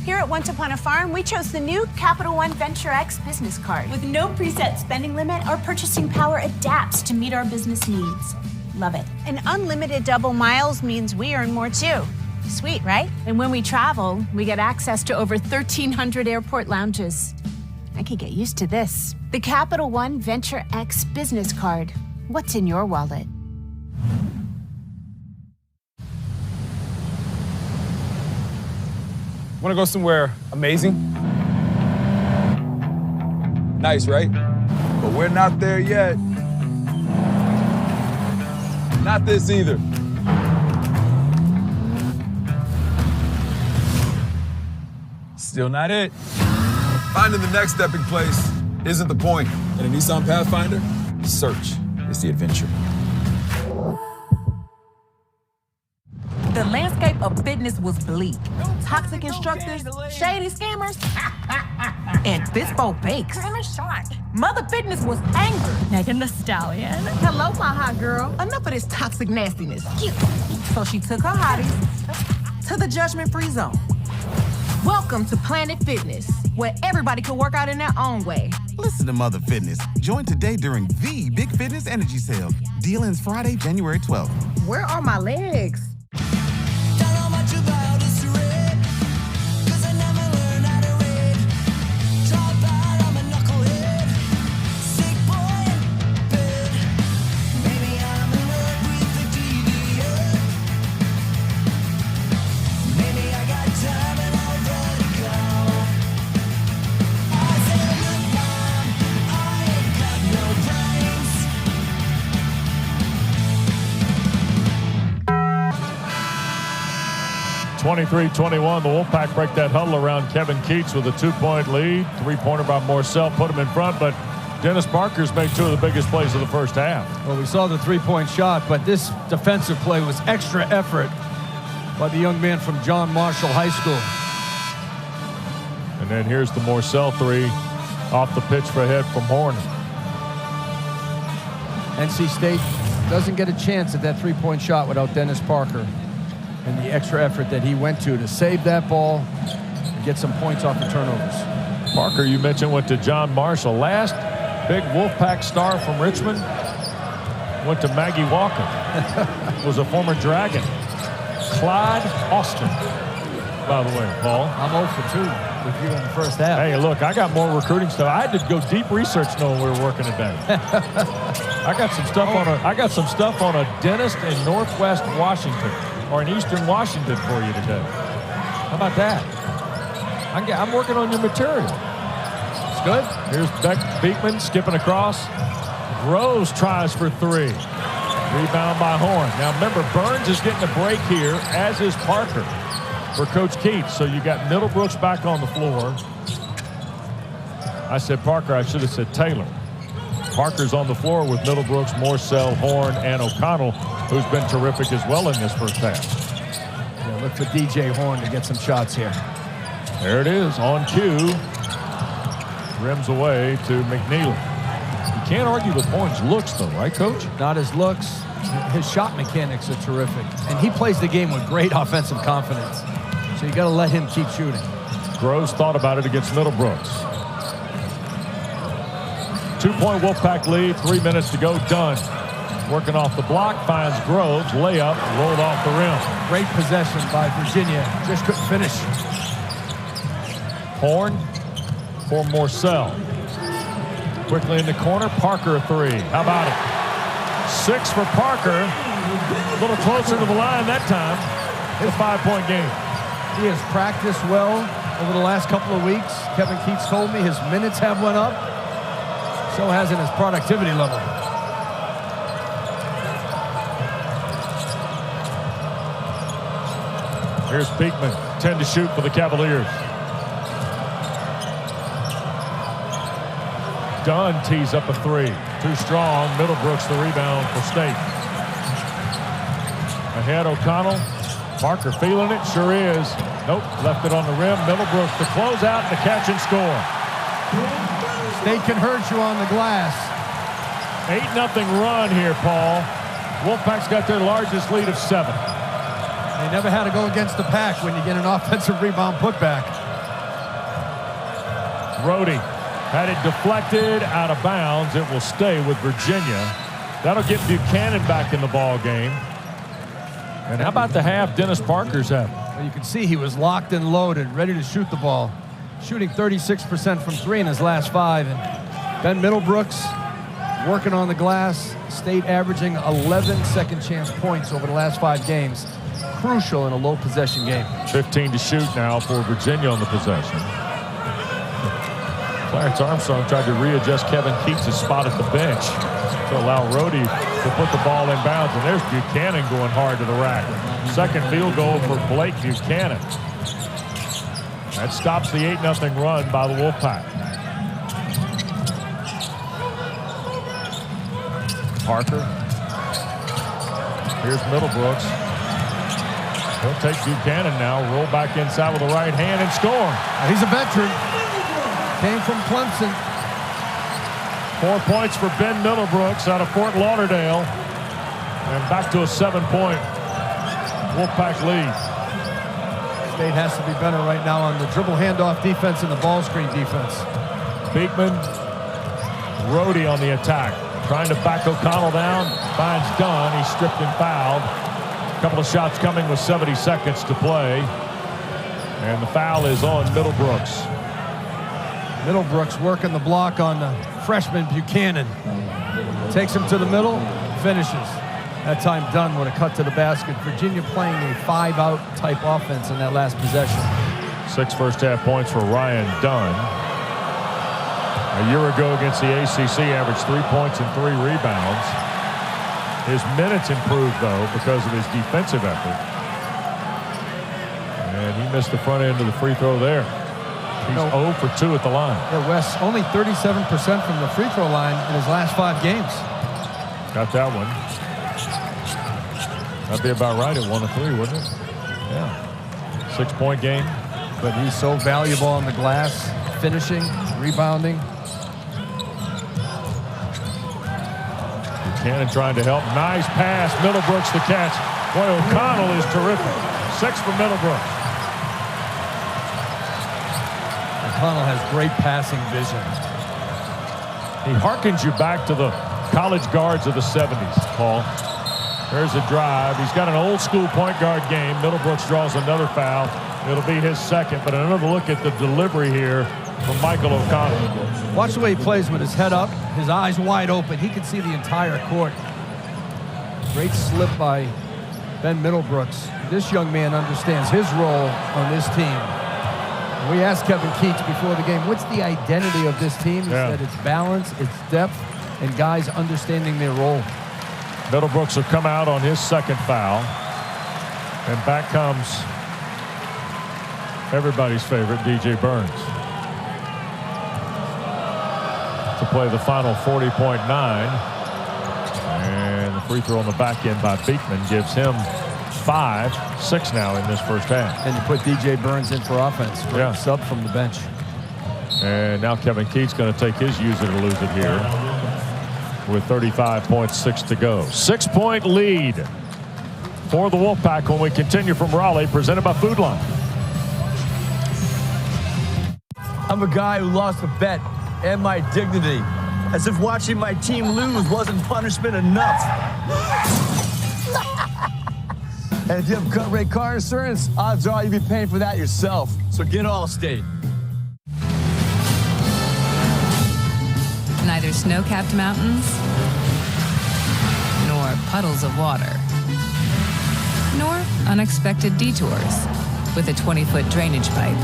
[SPEAKER 5] Here at Once Upon a Farm, we chose the new Capital One Venture X business card. With no preset spending limit, our purchasing power adapts to meet our business needs. Love it. And unlimited double miles means we earn more too. Sweet, right? And when we travel, we get access to over 1,300 airport lounges. I could get used to this. The Capital One Venture X business card. What's in your wallet?
[SPEAKER 8] Want to go somewhere amazing? Nice, right? But we're not there yet. Not this either. Still not it. Finding the next epic place isn't the point. In a Nissan Pathfinder, search is the adventure.
[SPEAKER 7] The landscape of fitness was bleak. Toxic instructors, shady scammers, and Bispo Bakes. Mother Fitness was angry.
[SPEAKER 18] Megan Thee Stallion.
[SPEAKER 7] Hello, my hot girl. Enough of this toxic nastiness. So she took her hotties to the judgment-free zone. Welcome to Planet Fitness, where everybody can work out in their own way.
[SPEAKER 9] Listen to Mother Fitness. Join today during the Big Fitness Energy Sale. Deal ends Friday, January 12th.
[SPEAKER 7] Where are my legs?
[SPEAKER 1] (23-21). The Wolfpack break that huddle around Kevin Keatts with a 2-point lead. 3-pointer by Morcell put him in front, but Dennis Parker's made 2 of the biggest plays of the first half.
[SPEAKER 3] Well, we saw the 3-point shot, but this defensive play was extra effort by the young man from John Marshall High School.
[SPEAKER 1] And then here's the Morcell 3 off the pitch for head from Horne.
[SPEAKER 3] NC State doesn't get a chance at that 3-point shot without Dennis Parker and the extra effort that he went to save that ball and get some points off the turnovers.
[SPEAKER 1] Parker, you mentioned, went to John Marshall. Last big Wolfpack star from Richmond went to Maggie Walker. Was a former Dragon. Clyde Austin, by the way, Paul.
[SPEAKER 3] I'm 0 for 2 with you in the first half.
[SPEAKER 1] Hey, look, I got more recruiting stuff. I had to go deep research knowing we were working today. I got some stuff on a dentist in Northwest Washington, or in Eastern Washington for you today. How about that? I'm working on your material. It's good. Here's Beekman skipping across. Groves tries for 3. Rebound by Horne. Now remember, Burns is getting a break here, as is Parker for Coach Keatts. So you got Middlebrooks back on the floor. I said Parker, I should have said Taylor. Parker's on the floor with Middlebrooks, Morcell, Horne, and O'Connell, who's been terrific as well in this first half.
[SPEAKER 3] Yeah, look for DJ Horne to get some shots here.
[SPEAKER 1] There it is, on cue. Rims away to McKneely. You can't argue with Horne's looks, though, right, Coach?
[SPEAKER 3] Not his looks. His shot mechanics are terrific. And he plays the game with great offensive confidence. So you got to let him keep shooting.
[SPEAKER 1] Groves thought about it against Middlebrooks. 2-point Wolfpack lead, 3 minutes to go. Dunn working off the block, finds Groves, layup, rolled off the rim.
[SPEAKER 3] Great possession by Virginia, just couldn't finish.
[SPEAKER 1] Horne for Morcell. Quickly in the corner, Parker a three. How about it? 6 for Parker. A little closer to the line that time. It's a 5-point game.
[SPEAKER 3] He has practiced well over the last couple of weeks. Kevin Keatts told me his minutes have went up. So hasn't his productivity level.
[SPEAKER 1] Here's Beekman, 10 to shoot for the Cavaliers. Dunn tees up a three. Too strong. Middlebrooks the rebound for State. Ahead O'Connell. Parker feeling it. Sure is. Nope. Left it on the rim. Middlebrooks to close out and the catch and score.
[SPEAKER 3] State can hurt you on the glass.
[SPEAKER 1] 8-0 run here, Paul. Wolfpack's got their largest lead of 7.
[SPEAKER 3] They never had to go against the pack when you get an offensive rebound putback.
[SPEAKER 1] Rhodey had it deflected out of bounds. It will stay with Virginia. That'll get Buchanan back in the ball game. And how about the half Dennis Parker's having?
[SPEAKER 3] Well, you can see he was locked and loaded, ready to shoot the ball. Shooting 36% from 3 in his last 5. And Ben Middlebrooks working on the glass. State averaging 11 second chance points over the last 5 games. Crucial in a low possession game.
[SPEAKER 1] 15 to shoot now for Virginia on the possession. Clarence Armstrong tried to readjust Kevin Keatts' spot at the bench to allow Rhodey to put the ball in bounds. And there's Buchanan going hard to the rack. Second field goal for Blake Buchanan. That stops the 8-0 run by the Wolfpack. Parker. Here's Middlebrooks. He'll take Buchanan now, roll back inside with the right hand and score.
[SPEAKER 3] He's a veteran. Came from Clemson.
[SPEAKER 1] 4 points for Ben Middlebrooks out of Fort Lauderdale. And back to a 7-point Wolfpack lead.
[SPEAKER 3] State has to be better right now on the dribble handoff defense and the ball screen defense.
[SPEAKER 1] Beekman, Rhodey on the attack. Trying to back O'Connell down. Finds Dunn. He's stripped and fouled. A couple of shots coming with 70 seconds to play. And the foul is on Middlebrooks.
[SPEAKER 3] Middlebrooks working the block on the freshman Buchanan. Takes him to the middle, finishes. That time Dunn would have cut to the basket. Virginia playing a 5-out type offense in that last possession.
[SPEAKER 1] 6 first-half points for Ryan Dunn. A year ago against the ACC, averaged 3 points and 3 rebounds. His minutes improved, though, because of his defensive effort. And he missed the front end of the free throw there. He's 0 for 2 at the line.
[SPEAKER 3] Yeah, Wes, only 37% from the free throw line in his last 5 games.
[SPEAKER 1] Got that one. That'd be about right at 1 of 3, wouldn't it? Yeah. 6-point game.
[SPEAKER 3] But he's so valuable on the glass, finishing, rebounding.
[SPEAKER 1] Buchanan trying to help. Nice pass. Middlebrooks the catch. Boy, O'Connell is terrific. 6 for Middlebrooks.
[SPEAKER 3] O'Connell has great passing vision.
[SPEAKER 1] He harkens you back to the college guards of the 70s, Paul. There's a drive. He's got an old school point guard game. Middlebrooks draws another foul. It'll be his second, but another look at the delivery here from Michael O'Connell.
[SPEAKER 3] Watch the way he plays with his head up, his eyes wide open. He can see the entire court. Great slip by Ben Middlebrooks. This young man understands his role on this team. We asked Kevin Keatts before the game, what's the identity of this team? He said it's balance, it's depth, and guys understanding their role.
[SPEAKER 1] Middlebrooks will come out on his second foul. And back comes everybody's favorite, DJ Burns, to play the final 40.9. And the free throw on the back end by Beekman gives him 5-6 now in this first half.
[SPEAKER 3] And you put DJ Burns in for offense. Sub from the bench.
[SPEAKER 1] And now Kevin Keatts going to take his use it or lose it here with 35.6 to go. 6-point lead for the Wolfpack when we continue from Raleigh, presented by Food Line.
[SPEAKER 11] I'm a guy who lost a bet and my dignity, as if watching my team lose wasn't punishment enough. And if you have cut rate car insurance, odds are you'll be paying for that yourself. So get Allstate.
[SPEAKER 6] Neither snow-capped mountains nor puddles of water, nor unexpected detours with a 20-foot drainage pipe.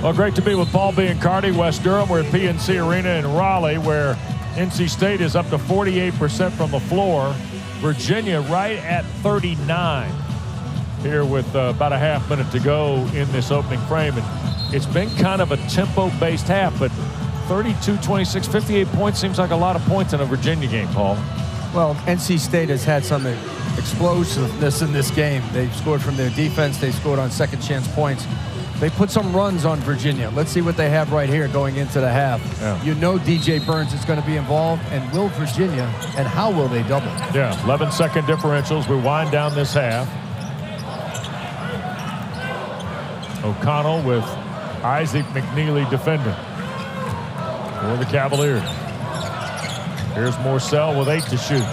[SPEAKER 1] Well, great to be with Paul Biancardi, West Durham. We're at PNC Arena in Raleigh, where NC State is up to 48% from the floor. Virginia right at 39 here with about a half minute to go in this opening frame. And it's been kind of a tempo-based half, but 32-26, 58 points seems like a lot of points in a Virginia game, Paul.
[SPEAKER 3] Well, NC State has had some explosiveness in this game. They've scored from their defense. They scored on second chance points. They put some runs on Virginia. Let's see what they have right here going into the half.
[SPEAKER 1] Yeah.
[SPEAKER 3] You know DJ Burns is going to be involved, and will Virginia, and how will they double?
[SPEAKER 1] Yeah, 11-second differentials. We wind down this half. O'Connell with Isaac McKneely defending for the Cavaliers. Here's Morcell with 8 to shoot.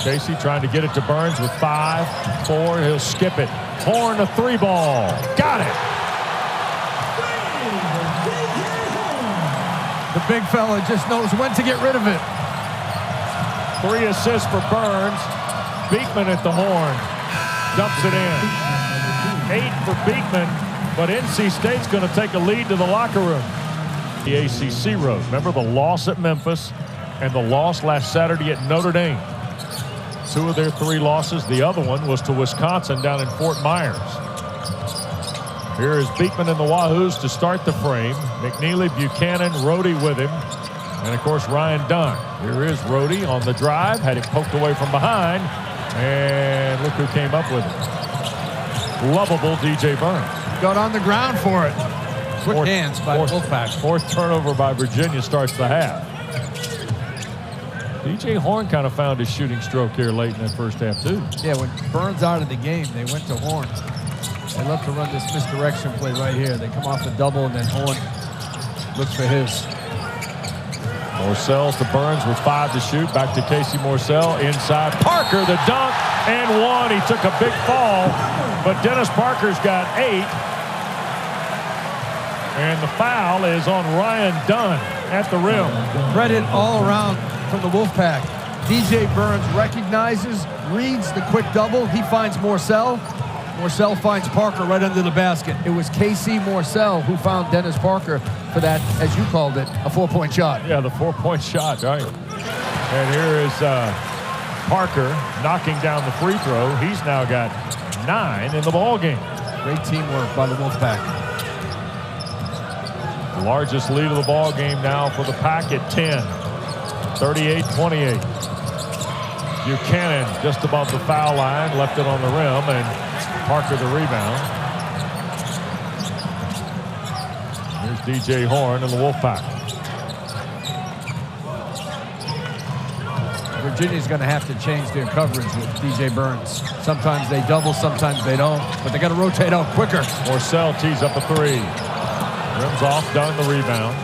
[SPEAKER 1] Casey trying to get it to Burns with 5, 4. He'll skip it. Horne, a 3-ball. Got it.
[SPEAKER 3] The big fella just knows when to get rid of it.
[SPEAKER 1] 3 assists for Burns. Beekman at the horn. Dumps it in. 8 for Beekman, but NC State's going to take a lead to the locker room. The ACC road. Remember the loss at Memphis and the loss last Saturday at Notre Dame. 2 of their 3 losses. The other one was to Wisconsin down in Fort Myers. Here is Beekman and the Wahoos to start the frame. McKneely, Buchanan, Rhodey with him. And, of course, Ryan Dunn. Here is Rhodey on the drive. Had it poked away from behind. And look who came up with it. Lovable DJ Burns.
[SPEAKER 3] Got on the ground for it. Quick hands by Wolfpack.
[SPEAKER 1] 4th turnover by Virginia starts the half. DJ Horne kind of found his shooting stroke here late in that first half, too.
[SPEAKER 3] Yeah, when Burns out of the game, they went to Horne. They love to run this misdirection play right here. They come off the double, and then Horne looks for his.
[SPEAKER 1] Morcell to Burns with 5 to shoot. Back to Casey Morcell. Inside. Parker, the dunk, and 1. He took a big fall, but Dennis Parker's got 8. And the foul is on Ryan Dunn at the rim.
[SPEAKER 3] Credit all around from the Wolfpack. DJ Burns recognizes, reads the quick double. He finds Morcell. Morcell finds Parker right under the basket. It was Casey Morcell who found Dennis Parker for that, as you called it, a 4-point shot.
[SPEAKER 1] Yeah, the 4-point shot, right. And here is Parker knocking down the free throw. He's now got 9 in the ball game.
[SPEAKER 3] Great teamwork by the Wolfpack.
[SPEAKER 1] Largest lead of the ball game now for the Pack at 10. 38-28. Buchanan just above the foul line, left it on the rim, and Parker the rebound. Here's DJ Horne and the Wolfpack.
[SPEAKER 3] Virginia's going to have to change their coverage with DJ Burns. Sometimes they double, sometimes they don't, but they got to rotate out quicker.
[SPEAKER 1] Morcell tees up a 3. Rims off, Dunn the rebound.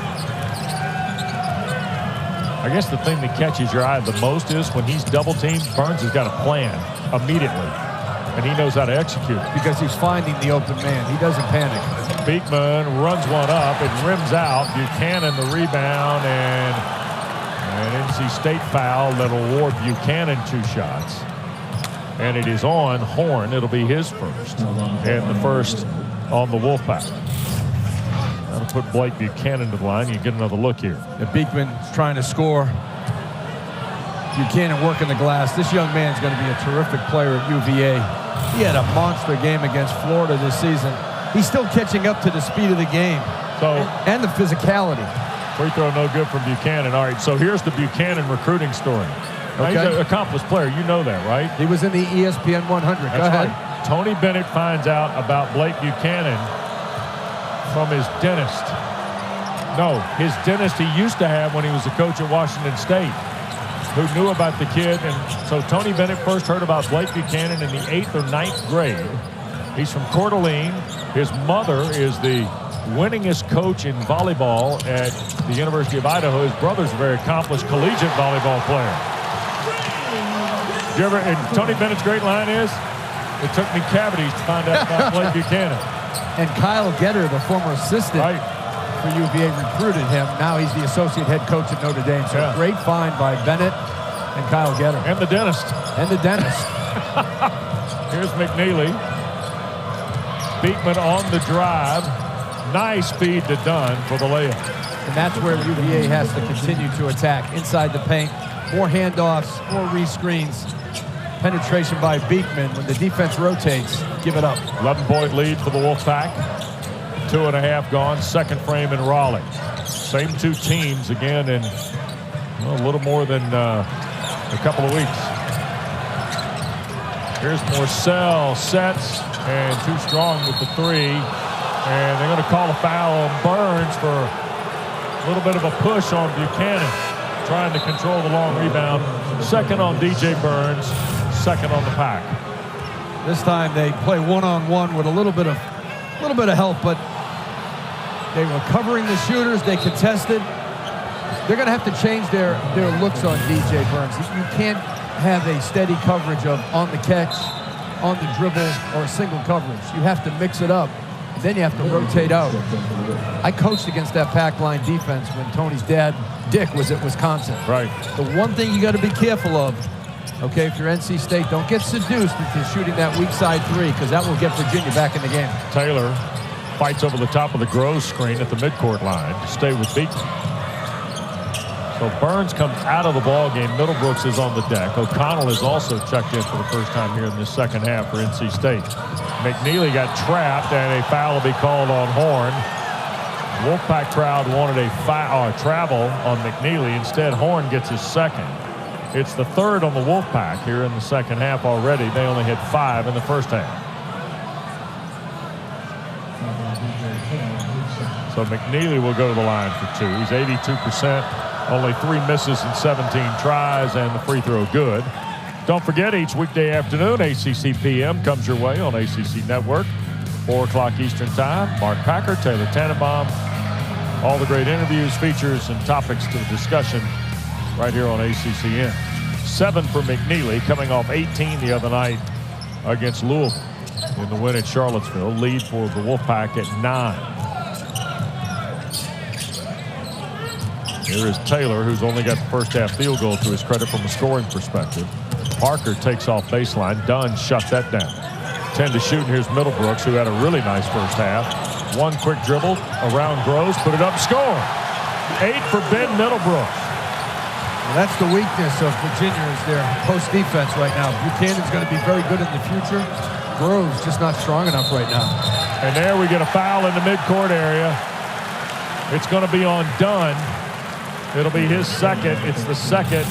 [SPEAKER 1] I guess the thing that catches your eye the most is when he's double teamed, Burns has got a plan immediately, and he knows how to execute it.
[SPEAKER 3] Because he's finding the open man. He doesn't panic.
[SPEAKER 1] Beekman runs one up and rims out. Buchanan the rebound, and an NC State foul that'll award Buchanan 2 shots. And it is on Horne. It'll be his first, and the first on the Wolfpack. That'll put Blake Buchanan to the line. You get another look here.
[SPEAKER 3] Beekman's trying to score. Buchanan working the glass. This young man's going to be a terrific player at UVA. He had a monster game against Florida this season. He's still catching up to the speed of the game and the physicality.
[SPEAKER 1] Free throw no good from Buchanan. All right, so here's the Buchanan recruiting story.
[SPEAKER 3] Okay.
[SPEAKER 1] He's an accomplished player. You know that, right?
[SPEAKER 3] He was in the ESPN 100. Go ahead.
[SPEAKER 1] Right. Tony Bennett finds out about Blake Buchanan from his dentist. No, his dentist he used to have when he was a coach at Washington State, who knew about the kid. And so Tony Bennett first heard about Blake Buchanan in the 8th or 9th grade. He's from Coeur d'Alene. His mother is the winningest coach in volleyball at the University of Idaho. His brother's a very accomplished collegiate volleyball player. And Tony Bennett's great line is, it took me cavities to find out about Blake Buchanan.
[SPEAKER 3] And Kyle Getter, the former assistant for UVA, recruited him. Now he's the associate head coach at Notre Dame. So great find by Bennett and Kyle Getter.
[SPEAKER 1] And the dentist. Here's McKneely. Beekman on the drive. Nice feed to Dunn for the layup.
[SPEAKER 3] And that's where UVA has to continue to attack. Inside the paint, more handoffs, more rescreens. Penetration by Beekman. When the defense rotates, give it up.
[SPEAKER 1] 11-point lead for the Wolfpack. 2.5 gone. Second frame in Raleigh. Same two teams again in a little more than a couple of weeks. Here's Morcell, sets, and too strong with the three. And they're going to call a foul on Burns for a little bit of a push on Buchanan, trying to control the long rebound. Second on DJ Burns, second on the Pack.
[SPEAKER 3] This time they play one-on-one with a little bit of help, but they were covering the shooters. They contested. They're going to have to change their looks on DJ Burns. You can't have a steady coverage of on the catch, on the dribble, or a single coverage. You have to mix it up. Then you have to rotate out. I coached against that pack line defense when Tony's dad, Dick, was at Wisconsin.
[SPEAKER 1] Right.
[SPEAKER 3] The one thing you got to be careful of, okay, if you're NC State, don't get seduced into shooting that weak side three, because that will get Virginia back in the game.
[SPEAKER 1] Taylor fights over the top of the Groves screen at the midcourt line to stay with Beekman. So Burns comes out of the ball game. Middlebrooks is on the deck. O'Connell is also checked in for the first time here in this second half for NC State. McKneely got trapped, and a foul will be called on Horne. Wolfpack crowd wanted a travel on McKneely. Instead, Horne gets his second. It's the third on the Wolfpack here in the second half already. They only hit 5 in the first half. So McKneely will go to the line for 2. He's 82%. Only 3 misses and 17 tries, and the free throw good. Don't forget, each weekday afternoon, ACC PM comes your way on ACC Network. 4 o'clock Eastern Time. Mark Packer, Taylor Tannenbaum. All the great interviews, features, and topics to the discussion right here on ACCN. 7 for McKneely, coming off 18 the other night against Louisville in the win at Charlottesville. Lead for the Wolfpack at 9. Here is Taylor, who's only got the first half field goal to his credit from a scoring perspective. Parker takes off baseline. Dunn shut that down. 10 to shoot, and here's Middlebrooks, who had a really nice first half. One quick dribble around Groves, put it up, score. 8 for Ben Middlebrooks.
[SPEAKER 3] Well, that's the weakness of Virginia, is their post defense right now. Buchanan's going to be very good in the future. Groves just not strong enough right now.
[SPEAKER 1] And there we get a foul in the midcourt area. It's going to be on Dunn. It'll be his second. It's the second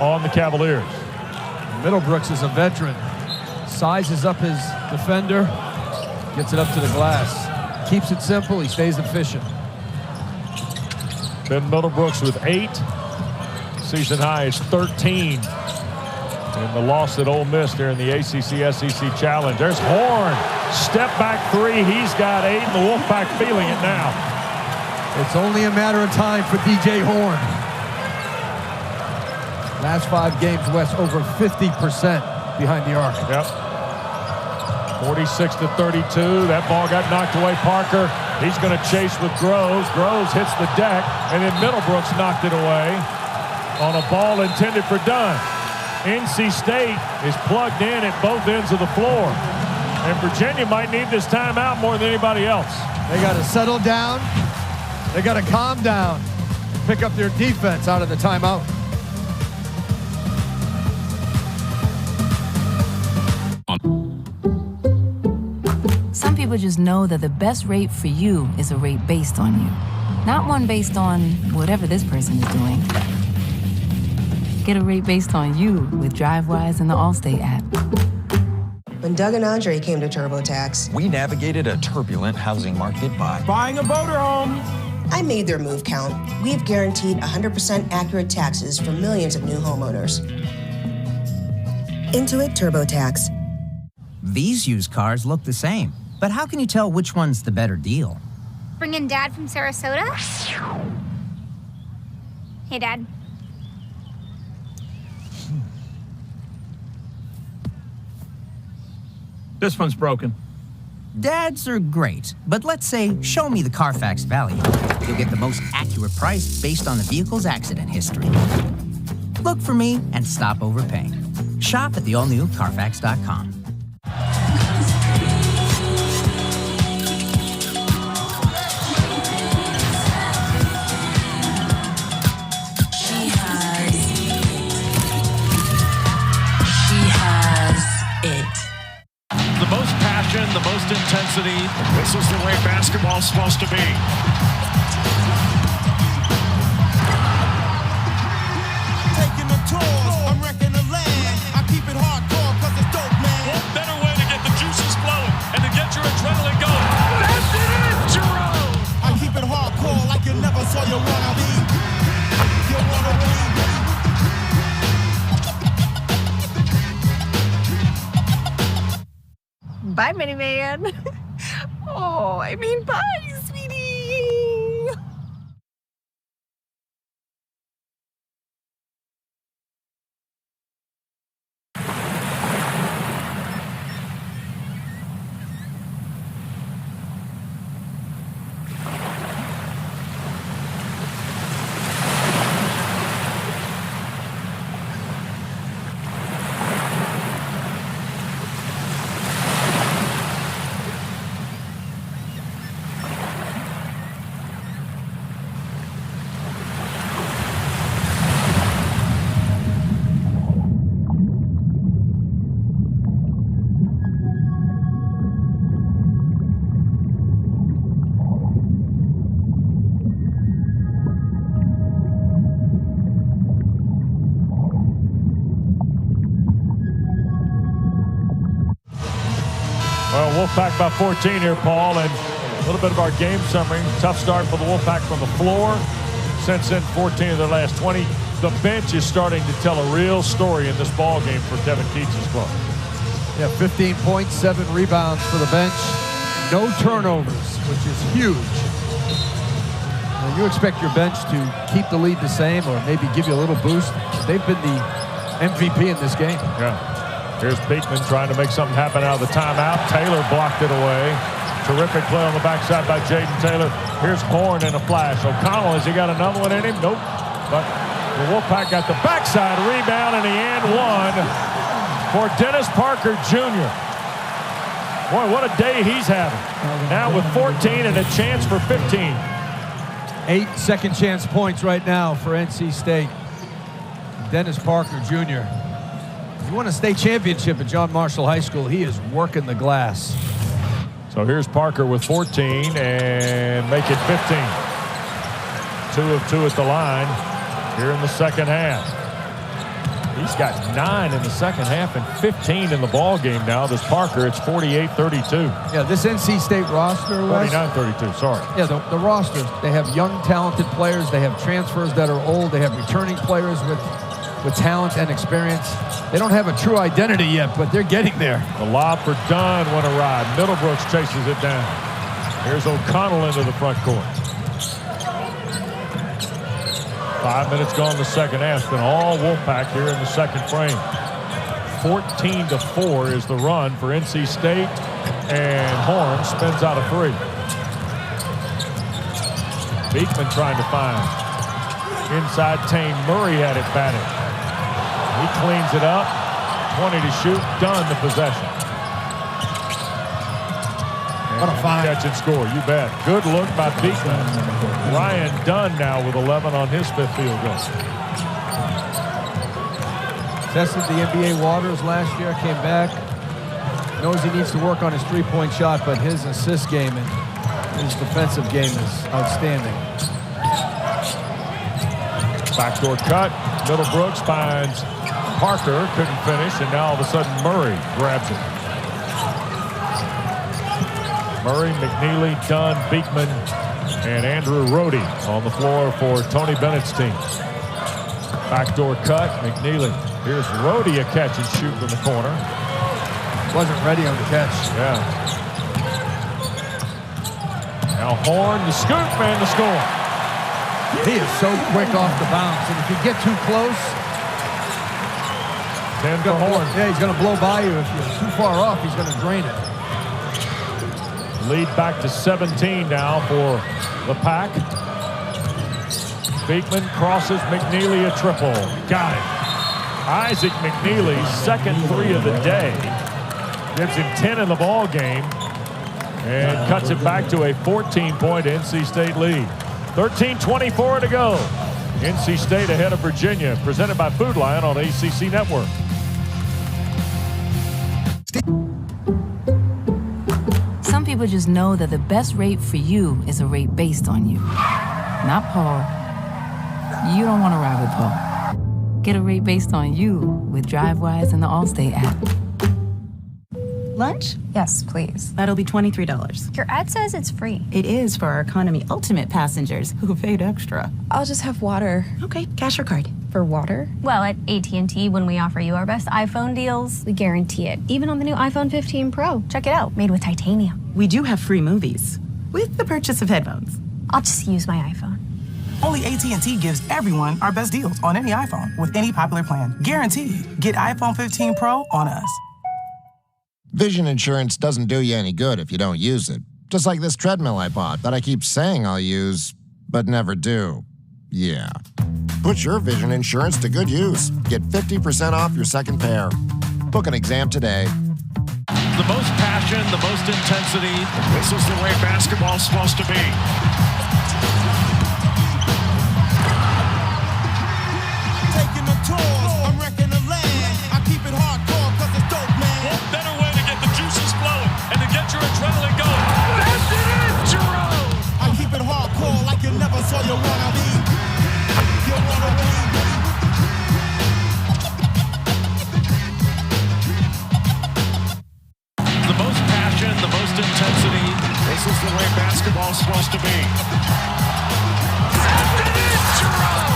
[SPEAKER 1] on the Cavaliers.
[SPEAKER 3] Middlebrooks is a veteran. Sizes up his defender. Gets it up to the glass. Keeps it simple. He stays efficient.
[SPEAKER 1] Ben Middlebrooks with 8. Season high is 13. In the loss at Ole Miss there in the ACC-SEC Challenge. There's Horne. Step back 3. He's got 8. And the Wolfpack feeling it now.
[SPEAKER 3] It's only a matter of time for DJ Horne. Last 5 games, West, over 50% behind the arc.
[SPEAKER 1] Yep. 46 to 32. That ball got knocked away. Parker, he's going to chase with Groves. Groves hits the deck, and then Middlebrooks knocked it away on a ball intended for Dunn. NC State is plugged in at both ends of the floor, and Virginia might need this timeout more than anybody else.
[SPEAKER 3] They got to settle down. They got to calm down, pick up their defense out of the timeout.
[SPEAKER 6] Some people just know that the best rate for you is a rate based on you, not one based on whatever this person is doing. Get a rate based on you with DriveWise and the Allstate app.
[SPEAKER 10] When Doug and Andre came to TurboTax,
[SPEAKER 12] we navigated a turbulent housing market by
[SPEAKER 13] buying a motorhome.
[SPEAKER 10] I made their move count. We've guaranteed 100% accurate taxes for millions of new homeowners. Intuit TurboTax.
[SPEAKER 24] These used cars look the same, but how can you tell which one's the better deal?
[SPEAKER 19] Bring in Dad from Sarasota. Hey, Dad.
[SPEAKER 13] This one's broken.
[SPEAKER 24] Dads are great, but let's say, show me the Carfax value. You'll get the most accurate price based on the vehicle's accident history. Look for me and stop overpaying. Shop at the all-new Carfax.com.
[SPEAKER 1] The most passion, the most intensity. This is the way basketball's supposed to be.
[SPEAKER 25] Taking the tours, I'm wrecking the land. I keep it hardcore cause it's dope, man.
[SPEAKER 1] What better way to get the juices flowing and to get your adrenaline going? That's it, Jerome!
[SPEAKER 25] I keep it hardcore like you never saw your wannabe. You wannabe.
[SPEAKER 7] Bye, minivan. Oh, I mean, bye, sweetie.
[SPEAKER 1] Well, Wolfpack by 14 here, Paul, and a little bit of our game summary. Tough start for the Wolfpack from the floor. Since then, 14 of their last 20. The bench is starting to tell a real story in this ball game for Kevin Keatts' club.
[SPEAKER 3] Yeah, 15 points, 7 rebounds for the bench. No turnovers, which is huge. And you expect your bench to keep the lead the same or maybe give you a little boost. They've been the MVP in this game.
[SPEAKER 1] Yeah. Here's Beekman trying to make something happen out of the timeout. Taylor blocked it away. Terrific play on the backside by Jayden Taylor. Here's Horne in a flash. O'Connell, has he got another one in him? Nope. But the Wolfpack got the backside rebound and the and one for Dennis Parker Jr. Boy, what a day he's having. Now with 14 and a chance for 15.
[SPEAKER 3] 8 second chance points right now for NC State. Dennis Parker Jr. If you want a state championship at John Marshall High School, he is working the glass.
[SPEAKER 1] So here's Parker with 14 and make it 15. 2 of 2 at the line here in the second half. He's got 9 in the second half and 15 in the ball game now. This Parker, it's 48-32.
[SPEAKER 3] Yeah, this NC State roster,
[SPEAKER 1] 49-32, sorry.
[SPEAKER 3] Yeah, the roster, they have young, talented players. They have transfers that are old. They have returning players with talent and experience. They don't have a true identity yet, but they're getting there.
[SPEAKER 1] The lob for Dunn went awry. Middlebrooks chases it down. Here's O'Connell into the front court. 5 minutes gone in the second half. It's been all Wolfpack here in the second frame. 14-4 is the run for NC State, and Horne spins out a 3. Beekman trying to find. Inside Tane Murray had it batted. He cleans it up. 20 to shoot. Dunn the possession.
[SPEAKER 3] What a find.
[SPEAKER 1] Catch and score. You bet. Good look by Beekman. Ryan Dunn now with 11 on his 5th field goal.
[SPEAKER 3] Tested the NBA waters last year. Came back. Knows he needs to work on his three-point shot, but his assist game and his defensive game is outstanding.
[SPEAKER 1] Backdoor cut. Middlebrooks finds Parker, couldn't finish, and now all of a sudden Murray grabs it. Murray, McKneely, Dunn, Beekman, and Andrew Rohde on the floor for Tony Bennett's team. Backdoor cut, McKneely. Here's Rohde, a catch and shoot from the corner.
[SPEAKER 3] Wasn't ready on the catch.
[SPEAKER 1] Yeah. Now Horne, the scoop, and the score.
[SPEAKER 3] He is so quick off the bounce, and if you get too close,
[SPEAKER 1] 10 for Horne.
[SPEAKER 3] Yeah, he's going to blow by you. If you're too far off, he's going to drain it.
[SPEAKER 1] Lead back to 17 now for the Pack. Beekman crosses McKneely, a triple. Got it. Isaac McKneely's second three of the day. Gives him 10 in the ball game and cuts it back to a 14-point NC State lead. 13:24 to go. NC State ahead of Virginia, presented by Food Lion on ACC Network.
[SPEAKER 6] Some people just know that the best rate for you is a rate based on you. Not Paul. You don't want to ride with Paul. Get a rate based on you with DriveWise and the Allstate app.
[SPEAKER 5] Lunch?
[SPEAKER 14] Yes, please.
[SPEAKER 5] That'll be $23.
[SPEAKER 14] Your ad says it's free.
[SPEAKER 5] It is for our Economy Ultimate passengers who paid extra.
[SPEAKER 14] I'll just have water.
[SPEAKER 5] Okay, cash or card?
[SPEAKER 14] For water?
[SPEAKER 15] Well, at AT&T, when we offer you our best iPhone deals, we guarantee it. Even on the new iPhone 15 Pro. Check it out, made with titanium.
[SPEAKER 5] We do have free movies with the purchase of headphones.
[SPEAKER 15] I'll just use my iPhone.
[SPEAKER 16] Only AT&T gives everyone our best deals on any iPhone with any popular plan. Guaranteed. Get iPhone 15 Pro on us.
[SPEAKER 17] Vision insurance doesn't do you any good if you don't use it. Just like this treadmill I bought that I keep saying I'll use, but never do. Yeah. Put your vision insurance to good use. Get 50% off your second pair. Book an exam today.
[SPEAKER 20] The most passion, the most intensity. This is the way basketball's supposed to be.
[SPEAKER 25] Taking a tour, I'm wrecking the land. I keep it hardcore cause it's dope, man.
[SPEAKER 20] What better way to get the juices flowing and to get your adrenaline going? That's it, Jerome!
[SPEAKER 25] I keep it hardcore like you never saw your wanna be. You wanna be.
[SPEAKER 20] The most passion, the most intensity. This is the way basketball's supposed to be. That's it, Jerome!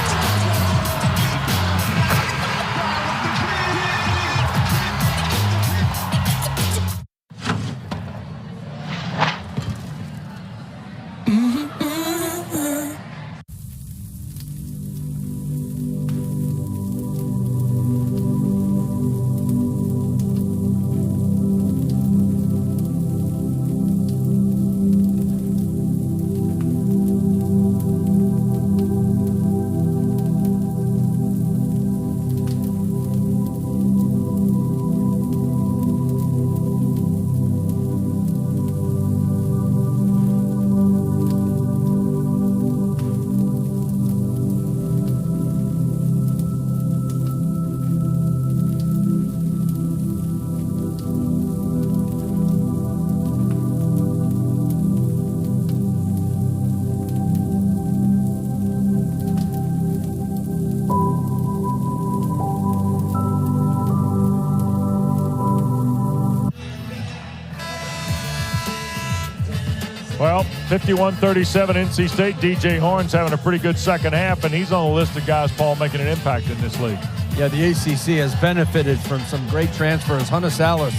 [SPEAKER 1] Well, 51-37 NC State. DJ Horne's having a pretty good second half, and he's on the list of guys, Paul, making an impact in this league.
[SPEAKER 3] Yeah, the ACC has benefited from some great transfers. Hunter Salas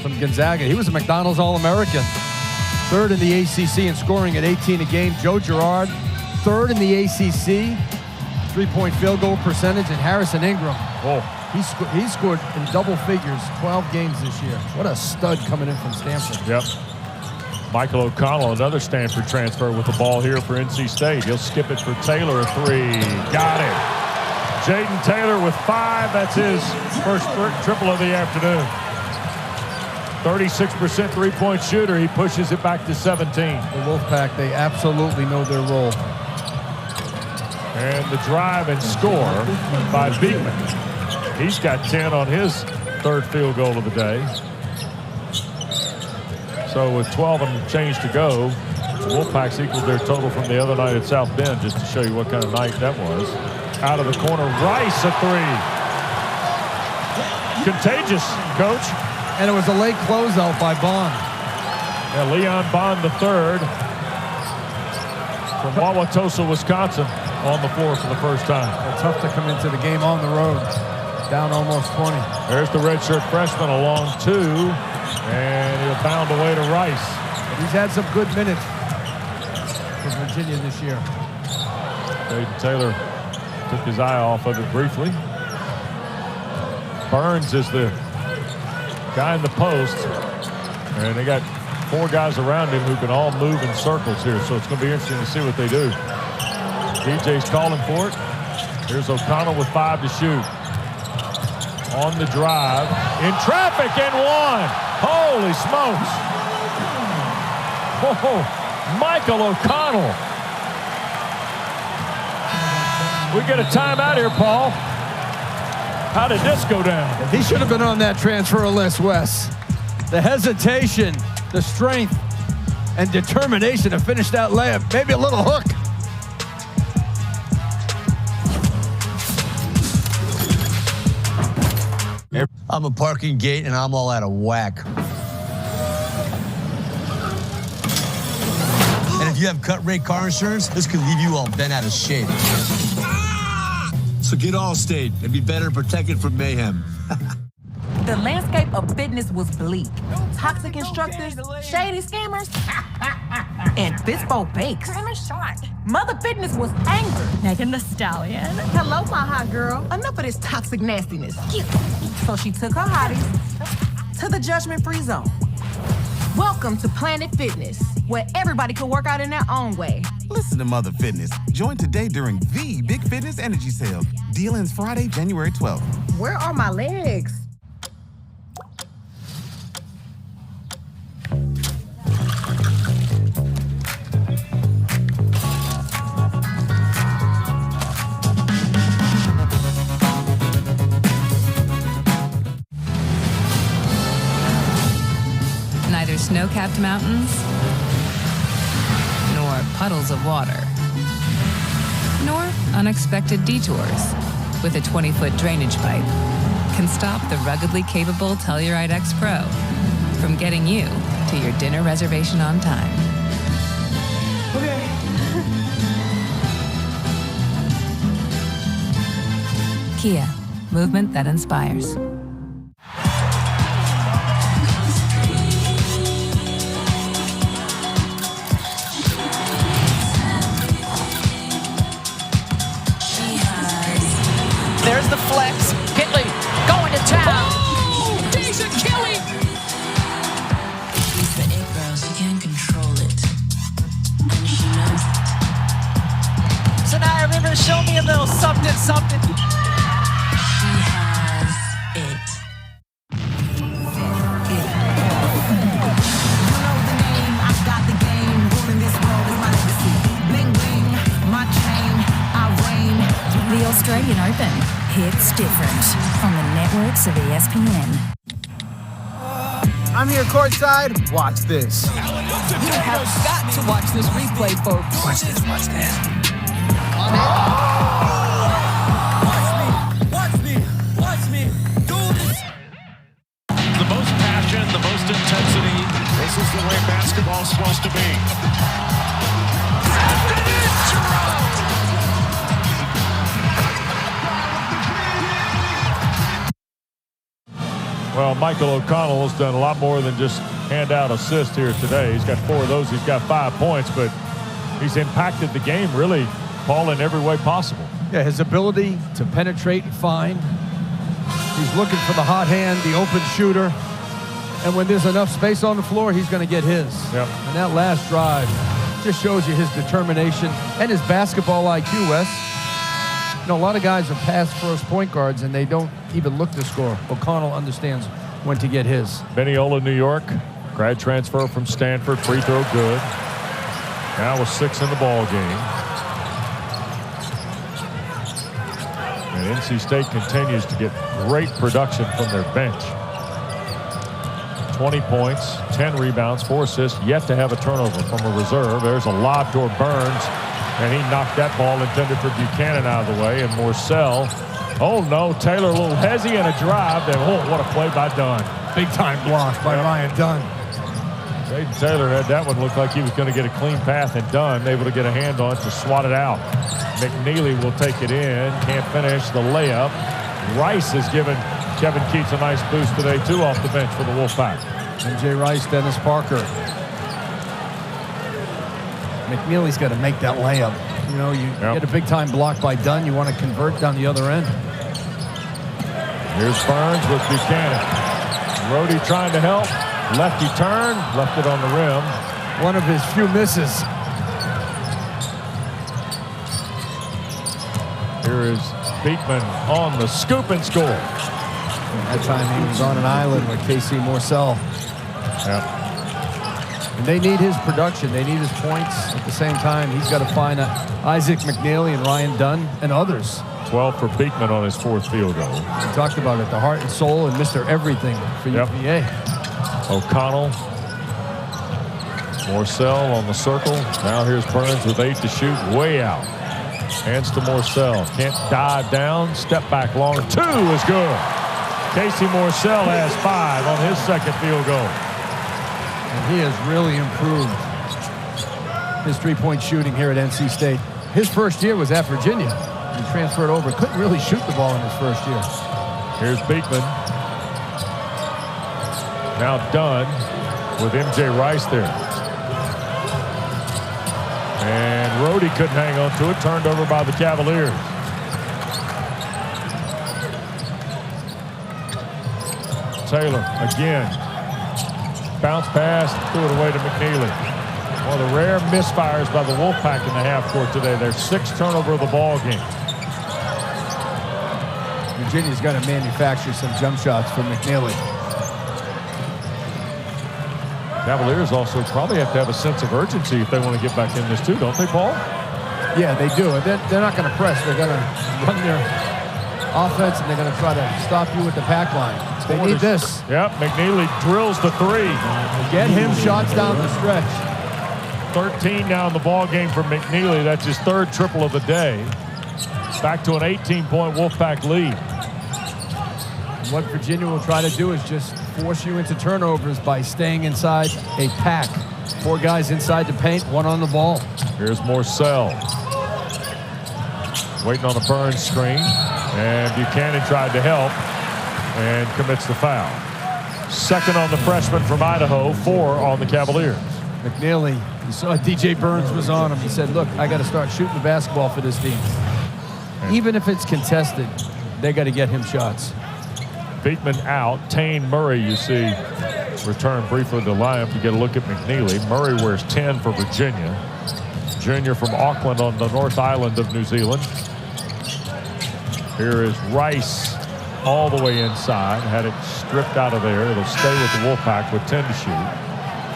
[SPEAKER 3] from Gonzaga. He was a McDonald's All-American. Third in the ACC in scoring at 18 a game. Joe Girard, third in the ACC. Three-point field goal percentage. And Harrison Ingram.
[SPEAKER 1] Oh.
[SPEAKER 3] He scored in double figures 12 games this year. What a stud coming in from Stanford.
[SPEAKER 1] Yep. Michael O'Connell, another Stanford transfer with the ball here for NC State. He'll skip it for Taylor, a three. Got it. Jayden Taylor with 5. That's his first triple of the afternoon. 36% three-point shooter. He pushes it back to 17.
[SPEAKER 3] The Wolfpack, they absolutely know their role.
[SPEAKER 1] And the drive and score by Beekman. He's got 10 on his third field goal of the day. So with 12 and change to go, the Wolfpacks equaled their total from the other night at South Bend, just to show you what kind of night that was. Out of the corner, Rice, a three. Contagious, Coach.
[SPEAKER 3] And it was a late closeout by Bond.
[SPEAKER 1] And Leon Bond III from Wauwatosa, Wisconsin, on the floor for the first time.
[SPEAKER 3] Tough to come into the game on the road. Down almost 20.
[SPEAKER 1] There's the redshirt freshman along 2, and he'll pound away to Rice.
[SPEAKER 3] He's had some good minutes for Virginia this year.
[SPEAKER 1] Jayden Taylor took his eye off of it briefly. Burns is the guy in the post, and they got 4 guys around him who can all move in circles here, so it's going to be interesting to see what they do. DJ's calling for it. Here's O'Connell with 5 to shoot. On the drive, in traffic, and 1. Holy smokes. Oh, Michael O'Connell. We get a timeout here, Paul. How did this go down?
[SPEAKER 3] He should have been on that transfer list, Wes. The hesitation, the strength, and determination to finish that layup. Maybe a little hook.
[SPEAKER 11] I'm a parking gate, and I'm all out of whack. And if you have cut rate car insurance, this could leave you all bent out of shape. So get Allstate and be better protected from mayhem.
[SPEAKER 7] The landscape of fitness was bleak. Toxic instructors, shady scammers, and Bispo bakes. Mother Fitness was angry.
[SPEAKER 18] Megan the Stallion.
[SPEAKER 7] Hello, my hot girl. Enough of this toxic nastiness. So she took her hotties to the judgment-free zone. Welcome to Planet Fitness, where everybody can work out in their own way.
[SPEAKER 9] Listen to Mother Fitness. Join today during the Big Fitness Energy Sale. Deal ends Friday, January 12th.
[SPEAKER 7] Where are my legs?
[SPEAKER 6] Neither snow-capped mountains nor puddles of water, nor unexpected detours with a 20-foot drainage pipe can stop the ruggedly capable Telluride X Pro from getting you to your dinner reservation on time.
[SPEAKER 7] Okay.
[SPEAKER 6] Kia, movement that inspires.
[SPEAKER 2] There's the flex. Hitley going to town. Oh, Deja Kelly.
[SPEAKER 6] She's the it girl, she can't control it. And she knows it.
[SPEAKER 2] Sanaya Rivers, show me a little something, something.
[SPEAKER 6] She has it.
[SPEAKER 7] I got the game. Ruling this world is my legacy. Bling bling, my chain, I reign.
[SPEAKER 4] The Australian Open hits different on the networks of ESPN.
[SPEAKER 21] I'm here courtside. Watch this.
[SPEAKER 2] You have got to watch this replay, folks.
[SPEAKER 21] Watch this, watch this.
[SPEAKER 2] On it.
[SPEAKER 25] Watch me, do this.
[SPEAKER 20] The most passion, the most intensity. This is the way basketball's supposed to be.
[SPEAKER 1] Well, Michael O'Connell has done a lot more than just hand out assists here today. He's got 4 of those. He's got 5 points, but he's impacted the game really, Paul, in every way possible.
[SPEAKER 3] Yeah, his ability to penetrate and find. He's looking for the hot hand, the open shooter. And when there's enough space on the floor, he's going to get his.
[SPEAKER 1] Yep.
[SPEAKER 3] And that last drive just shows you his determination and his basketball IQ, Wes. You know, a lot of guys are pass first point guards and they don't even look to score. O'Connell understands when to get his.
[SPEAKER 1] Mineola, New York, grad transfer from Stanford, free throw good. Now with 6 in the ball game. And NC State continues to get great production from their bench. 20 points, 10 rebounds, 4 assists, yet to have a turnover from a reserve. There's a lob toward Burns, and he knocked that ball intended for Buchanan out of the way. And Morcell, oh no, Taylor a little hezzy and a drive. Then, oh, what a play by Dunn.
[SPEAKER 3] Big time block by Ryan Dunn.
[SPEAKER 1] Jayden Taylor had that one look like he was going to get a clean path, and Dunn able to get a hand on it to swat it out. McKneely will take it in. Can't finish the layup. Rice has given Kevin Keatts a nice boost today, too, off the bench for the Wolfpack.
[SPEAKER 3] MJ Rice, Dennis Parker. McKneely's got to make that layup. You know, you get a big-time block by Dunn. You want to convert down the other end.
[SPEAKER 1] Here's Burns with Buchanan. Rhodey trying to help. Lefty turn, left it on the rim.
[SPEAKER 3] One of his few misses.
[SPEAKER 1] Here is Beekman on the scoop and score.
[SPEAKER 3] That time he was on an island with Casey Morsell.
[SPEAKER 1] Yep.
[SPEAKER 3] And they need his production. They need his points. At the same time, he's got to find Isaac McKneely and Ryan Dunn and others.
[SPEAKER 1] 12 for Beekman on his 4th field goal.
[SPEAKER 3] We talked about it, the heart and soul and Mr. Everything for UVA.
[SPEAKER 1] O'Connell. Morsell on the circle. Now here's Burns with 8 to shoot. Way out. Hands to Morsell. Can't dive down. Step back long. 2 is good. Casey Morsell has 5 on his 2nd field goal.
[SPEAKER 3] And he has really improved his three-point shooting here at NC State. His first year was at Virginia. He transferred over. Couldn't really shoot the ball in his first year.
[SPEAKER 1] Here's Beekman. Now Dunn with MJ Rice there. And Rhodey couldn't hang on to it. Turned over by the Cavaliers. Taylor again. Bounce pass, threw it away to McKneely. One of the rare misfires by the Wolfpack in the half court today. Their 6th turnover of the ball game.
[SPEAKER 3] Virginia's got to manufacture some jump shots for McKneely.
[SPEAKER 1] Cavaliers also probably have to have a sense of urgency if they want to get back in this too, don't they, Paul?
[SPEAKER 3] Yeah, they do. And they're not going to press. They're going to run their offense, and they're going to try to stop you with the pack line. They need this.
[SPEAKER 1] Yep, McKneely drills the 3.
[SPEAKER 3] Get him shots down the stretch.
[SPEAKER 1] 13 now in the ball game for McKneely. That's his 3rd triple of the day. Back to an 18-point Wolfpack lead.
[SPEAKER 3] And what Virginia will try to do is just force you into turnovers by staying inside a pack. 4 guys inside the paint, 1 on the ball.
[SPEAKER 1] Here's Morsell. Waiting on the Burns screen. And Buchanan tried to help and commits the foul. 2nd on the freshman from Idaho, 4 on the Cavaliers.
[SPEAKER 3] McKneely, you saw DJ Burns was on him. He said, look, I got to start shooting the basketball for this team. Even if it's contested, they got to get him shots.
[SPEAKER 1] Beekman out. Tane Murray, you see, return briefly to lineup to get a look at McKneely. Murray wears 10 for Virginia. Junior from Auckland on the North Island of New Zealand. Here is Rice all the way inside. Had it stripped out of there. It'll stay with the Wolfpack with 10 to shoot.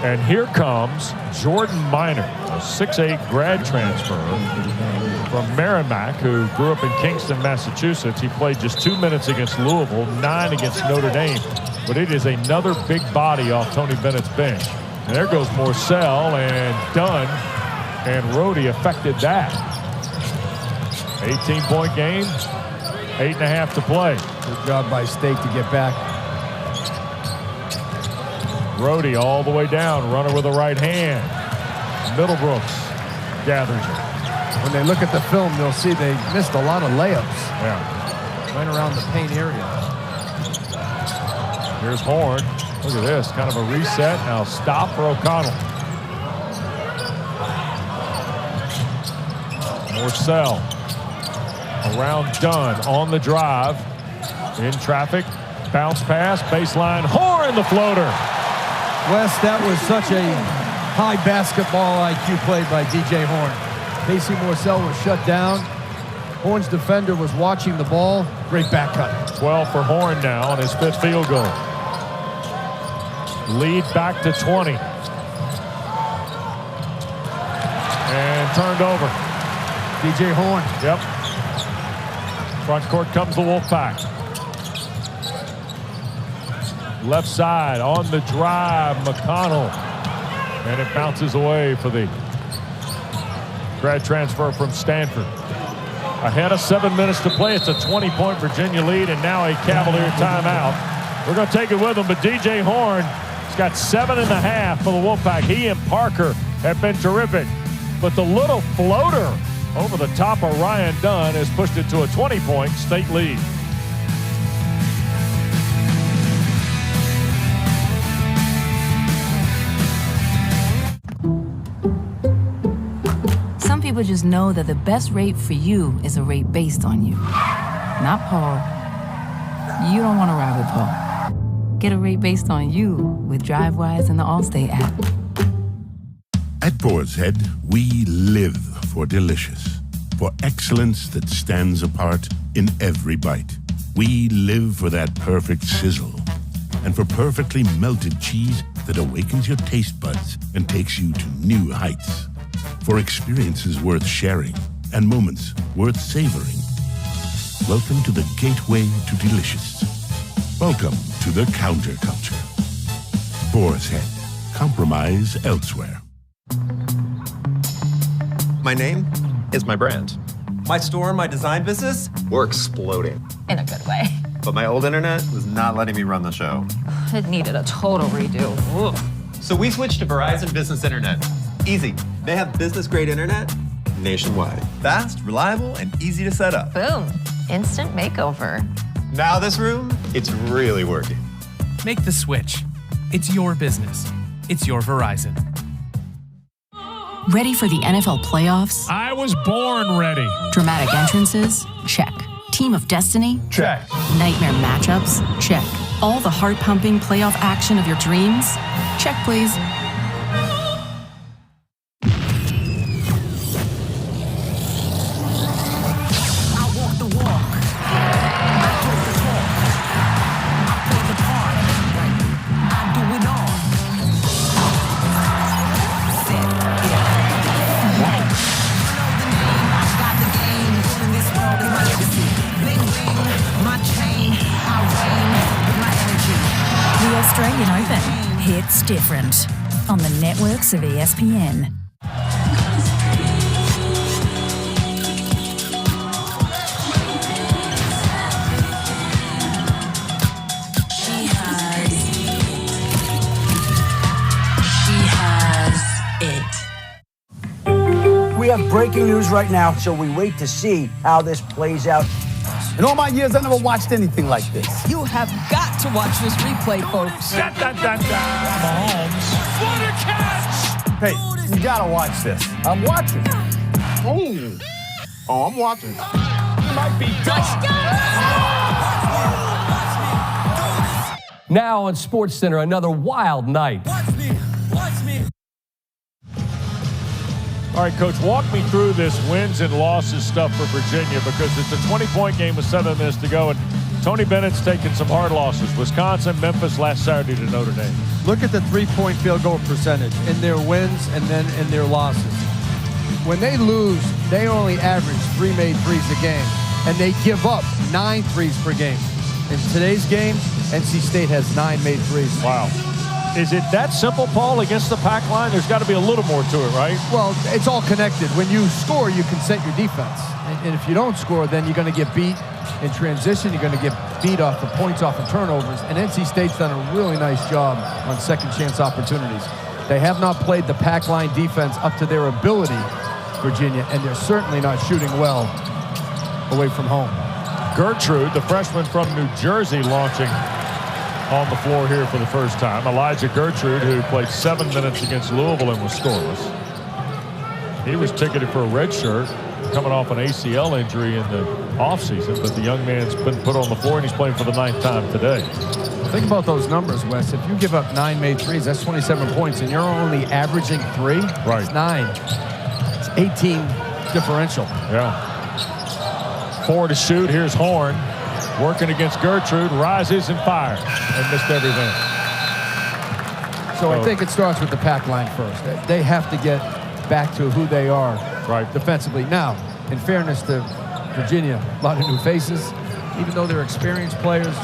[SPEAKER 1] And here comes Jordan Minor, a 6'8" grad transfer from Merrimack, who grew up in Kingston, Massachusetts. He played just 2 minutes against Louisville, 9 against Notre Dame. But it is another big body off Tony Bennett's bench. And there goes Morsell, and Dunn and Rhodey affected that. 18-point game, 8.5 to play.
[SPEAKER 3] Good job by State to get back.
[SPEAKER 1] Rhodey all the way down, runner with the right hand. Middlebrooks gathers it.
[SPEAKER 3] When they look at the film, they'll see they missed a lot of layups.
[SPEAKER 1] Yeah.
[SPEAKER 3] Right around the paint area.
[SPEAKER 1] Here's Horne. Look at this, kind of a reset. Now stop for O'Connell. Morsell around Dunn on the drive. In traffic. Bounce pass, baseline. Horne the floater.
[SPEAKER 3] Wes, that was such a high basketball IQ play by DJ Horne. Casey Morsell was shut down. Horne's defender was watching the ball. Great back cut.
[SPEAKER 1] 12 for Horne now on his 5th field goal. Lead back to 20. And turned over.
[SPEAKER 3] DJ Horne.
[SPEAKER 1] Yep. Front court comes the Wolfpack. Left side on the drive, McConnell. And it bounces away for the grad transfer from Stanford. Ahead of 7 minutes to play. It's a 20-point Virginia lead, and now a Cavalier timeout. We're going to take it with them, but DJ Horne He's got 7.5 for the Wolfpack. He and Parker have been terrific. But the little floater over the top of Ryan Dunn has pushed it to a 20-point state lead.
[SPEAKER 6] Some people just know that the best rate for you is a rate based on you. Not Paul. You don't want to ride with Paul. Get a rate based on you with DriveWise and the Allstate app.
[SPEAKER 8] At Boar's Head, we live for delicious, for excellence that stands apart in every bite. We live for that perfect sizzle, and for perfectly melted cheese that awakens your taste buds and takes you to new heights. For experiences worth sharing and moments worth savoring. Welcome to the gateway to delicious. Welcome to the counterculture. Boar's Head. Compromise elsewhere.
[SPEAKER 10] My name is my brand. My store and my design business were exploding.
[SPEAKER 15] In a good way.
[SPEAKER 10] But my old internet was not letting me run the show.
[SPEAKER 15] It needed a total redo. Ugh.
[SPEAKER 10] So we switched to Verizon Business Internet. Easy. They have business-grade internet nationwide. Fast, reliable, and easy to set up.
[SPEAKER 15] Boom. Instant makeover.
[SPEAKER 10] Now this room, it's really working.
[SPEAKER 12] Make the switch. It's your business. It's your Verizon.
[SPEAKER 22] Ready for the NFL playoffs?
[SPEAKER 20] I was born ready.
[SPEAKER 22] Dramatic entrances? Check. Team of destiny?
[SPEAKER 20] Check.
[SPEAKER 22] Nightmare matchups? Check. All the heart-pumping playoff action of your dreams? Check, please.
[SPEAKER 4] Australian Open hits different on the networks of ESPN.
[SPEAKER 23] We have breaking news right now, so we wait to see how this plays out.
[SPEAKER 21] In all my years, I never watched anything like this.
[SPEAKER 2] You have got to watch this replay, folks.
[SPEAKER 1] Dun, dun, dun, dun. Mahomes.
[SPEAKER 20] What a catch!
[SPEAKER 21] Hey, you gotta watch this. I'm watching. Oh, I'm watching.
[SPEAKER 20] You might be touchdown!
[SPEAKER 26] Now on SportsCenter, another wild night.
[SPEAKER 20] Watch me.
[SPEAKER 1] All right, Coach, walk me through this wins and losses stuff for Virginia, because it's a 20-point game with 7 minutes to go, and Tony Bennett's taken some hard losses. Wisconsin, Memphis last Saturday to Notre Dame.
[SPEAKER 3] Look at the three-point field goal percentage in their wins and then in their losses. When they lose, they only average 3 made threes a game, and they give up 9 threes per game. In today's game, NC State has 9 made threes.
[SPEAKER 1] Wow. Is it that simple, Paul, against the pack line? There's got to be a little more to it, right?
[SPEAKER 3] Well, it's all connected. When you score, you can set your defense. And if you don't score, then you're going to get beat in transition. You're going to get beat off the points off of turnovers. And NC State's done a really nice job on second chance opportunities. They have not played the pack line defense up to their ability, Virginia, and they're certainly not shooting well away from home.
[SPEAKER 1] Gertrude, the freshman from New Jersey, launching on the floor here for the first time. Elijah Gertrude, who played 7 minutes against Louisville and was scoreless. He was ticketed for a red shirt, coming off an ACL injury in the offseason, but the young man's been put on the floor, and he's playing for the 9th time today.
[SPEAKER 3] Think about those numbers, Wes. If you give up 9 made threes, that's 27 points, and you're only averaging 3.
[SPEAKER 1] Right.
[SPEAKER 3] It's 9. It's 18 differential.
[SPEAKER 1] Yeah. 4 to shoot. Here's Horne. Working against Gertrude, rises and fires, and missed everything.
[SPEAKER 3] So I think it starts with the pack line first. They have to get back to who they are defensively. Now, in fairness to Virginia, a lot of new faces. Even though they're experienced players,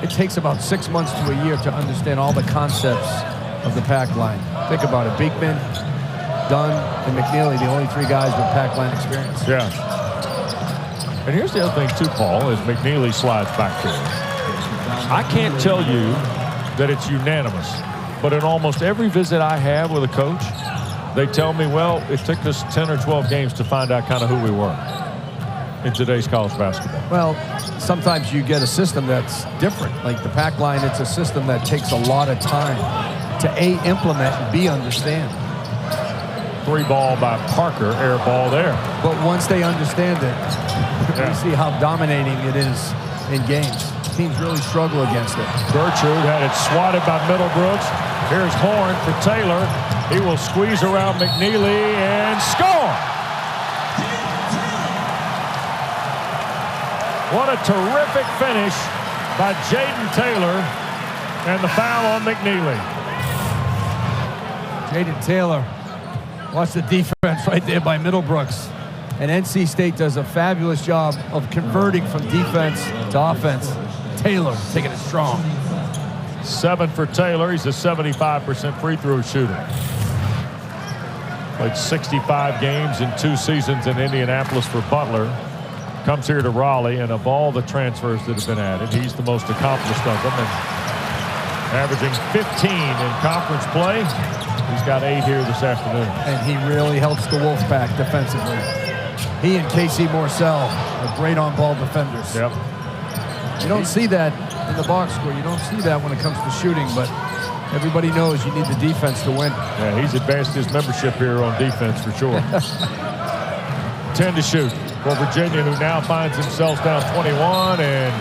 [SPEAKER 3] it takes about 6 months to a year to understand all the concepts of the pack line. Think about it. Beekman, Dunn, and McKneely, the only 3 guys with pack line experience.
[SPEAKER 1] Yeah. And here's the other thing, too, Paul, as McKneely slides back there. I can't tell you that it's unanimous. But in almost every visit I have with a coach, they tell me, well, it took us 10 or 12 games to find out kind of who we were in today's college basketball.
[SPEAKER 3] Well, sometimes you get a system that's different. Like the pack line, it's a system that takes a lot of time to A, implement, and B, understand.
[SPEAKER 1] 3-ball by Parker, air ball there.
[SPEAKER 3] But once they understand it, you see how dominating it is in games. Teams really struggle against it.
[SPEAKER 1] Gertrude had it swatted by Middlebrooks. Here's Horne for Taylor. He will squeeze around McKneely and score! What a terrific finish by Jayden Taylor, and the foul on McKneely.
[SPEAKER 3] Jayden Taylor, watch the defense right there by Middlebrooks. And NC State does a fabulous job of converting from defense to offense. Taylor taking it strong.
[SPEAKER 1] 7 for Taylor. He's a 75% free throw shooter. Played 65 games in 2 seasons in Indianapolis for Butler. Comes here to Raleigh, and of all the transfers that have been added, he's the most accomplished of them. And averaging 15 in conference play. He's got 8 here this afternoon.
[SPEAKER 3] And he really helps the Wolfpack defensively. He and Casey Morsell are great on-ball defenders.
[SPEAKER 1] Yep.
[SPEAKER 3] You don't see that in the box score. You don't see that when it comes to shooting, but everybody knows you need the defense to win.
[SPEAKER 1] Yeah, he's advanced his membership here on defense for sure. 10 to shoot for Virginia, who now finds themselves down 21, and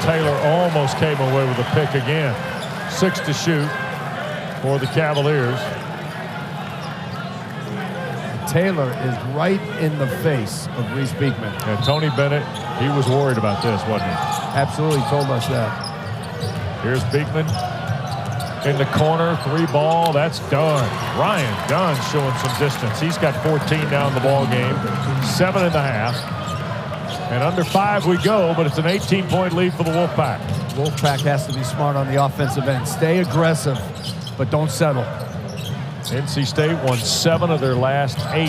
[SPEAKER 1] Taylor almost came away with a pick again. 6 to shoot for the Cavaliers.
[SPEAKER 3] Taylor is right in the face of Reese Beekman.
[SPEAKER 1] And Tony Bennett, he was worried about this, wasn't he?
[SPEAKER 3] Absolutely told us that.
[SPEAKER 1] Here's Beekman in the corner, 3-ball, that's Dunn. Ryan Dunn showing some distance. He's got 14 now in the ball game, 7.5. And under 5 we go, but it's an 18-point lead for the Wolfpack.
[SPEAKER 3] Wolfpack has to be smart on the offensive end. Stay aggressive, but don't settle.
[SPEAKER 1] NC State won 7 of their last 8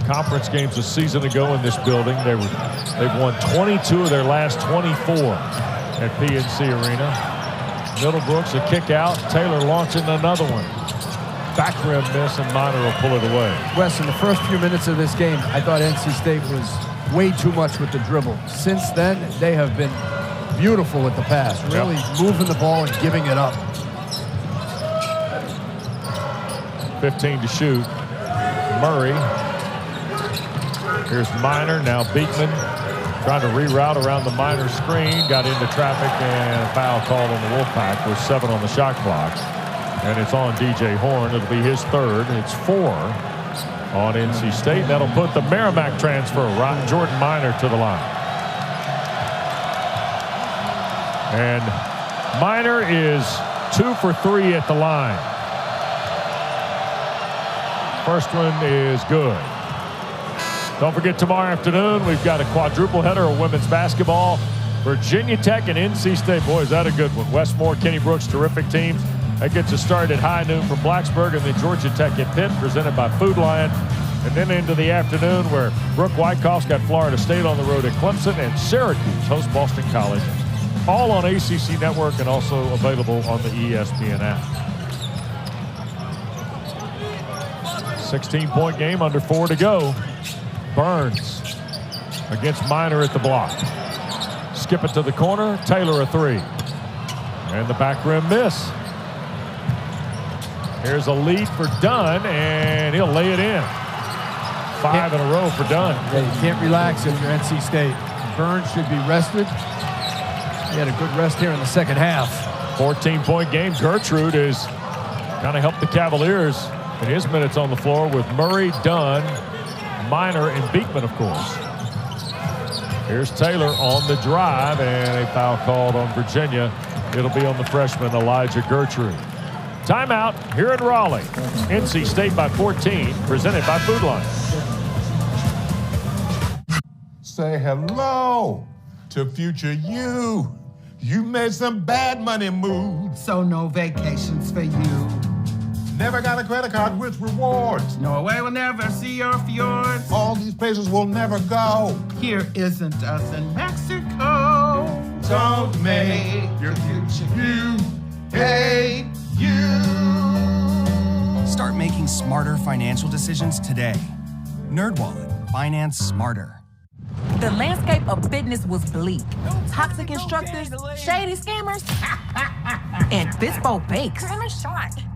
[SPEAKER 1] conference games a season ago in this building. They've won 22 of their last 24 at PNC Arena. Middlebrooks a kick out. Taylor launching another one. Back rim miss, and Minor will pull it away.
[SPEAKER 3] Wes, in the first few minutes of this game, I thought NC State was way too much with the dribble. Since then, they have been beautiful with the pass, really moving the ball and giving it up.
[SPEAKER 1] 15 to shoot. Murray. Here's Minor. Now Beekman trying to reroute around the Minor screen. Got into traffic, and a foul called on the Wolfpack with 7 on the shot clock. And it's on DJ Horne. It'll be his 3rd. It's 4 on NC State. That'll put the Merrimack transfer, Jordan Minor, to the line. And Minor is 2 for 3 at the line. First one is good. Don't forget, tomorrow afternoon, we've got a quadruple header of women's basketball. Virginia Tech and NC State. Boy, is that a good one. Westmore, Kenny Brooks, terrific teams. That gets us started at high noon for Blacksburg, and then Georgia Tech at Pitt, presented by Food Lion. And then into the afternoon, where Brooke Wyckoff's got Florida State on the road at Clemson, and Syracuse hosts Boston College. All on ACC Network and also available on the ESPN app. 16-point game, under 4 to go. Burns against Minor at the block. Skip it to the corner. Taylor a 3. And the back rim miss. Here's a lead for Dunn, and he'll lay it in. 5 in a row for Dunn.
[SPEAKER 3] Yeah, you can't relax if you're NC State. Burns should be rested. He had a good rest here in the second half.
[SPEAKER 1] 14-point game. Gertrude has kind of helped the Cavaliers in his minutes on the floor with Murray, Dunn, Minor, and Beekman, of course. Here's Taylor on the drive, and a foul called on Virginia. It'll be on the freshman, Elijah Gertrude. Timeout here in Raleigh. NC State by 14, presented by Food Lion.
[SPEAKER 5] Say hello to future you. You made some bad money moves.
[SPEAKER 13] So no vacations for you.
[SPEAKER 5] Never got a credit card with rewards.
[SPEAKER 13] Norway will never see your fjords.
[SPEAKER 5] All these places will never go.
[SPEAKER 13] Here isn't us in Mexico.
[SPEAKER 5] Don't make your future you hate you.
[SPEAKER 11] Start making smarter financial decisions today. NerdWallet. Finance smarter.
[SPEAKER 7] The landscape of fitness was bleak. Toxic instructors, shady scammers, and Bispo Bakes.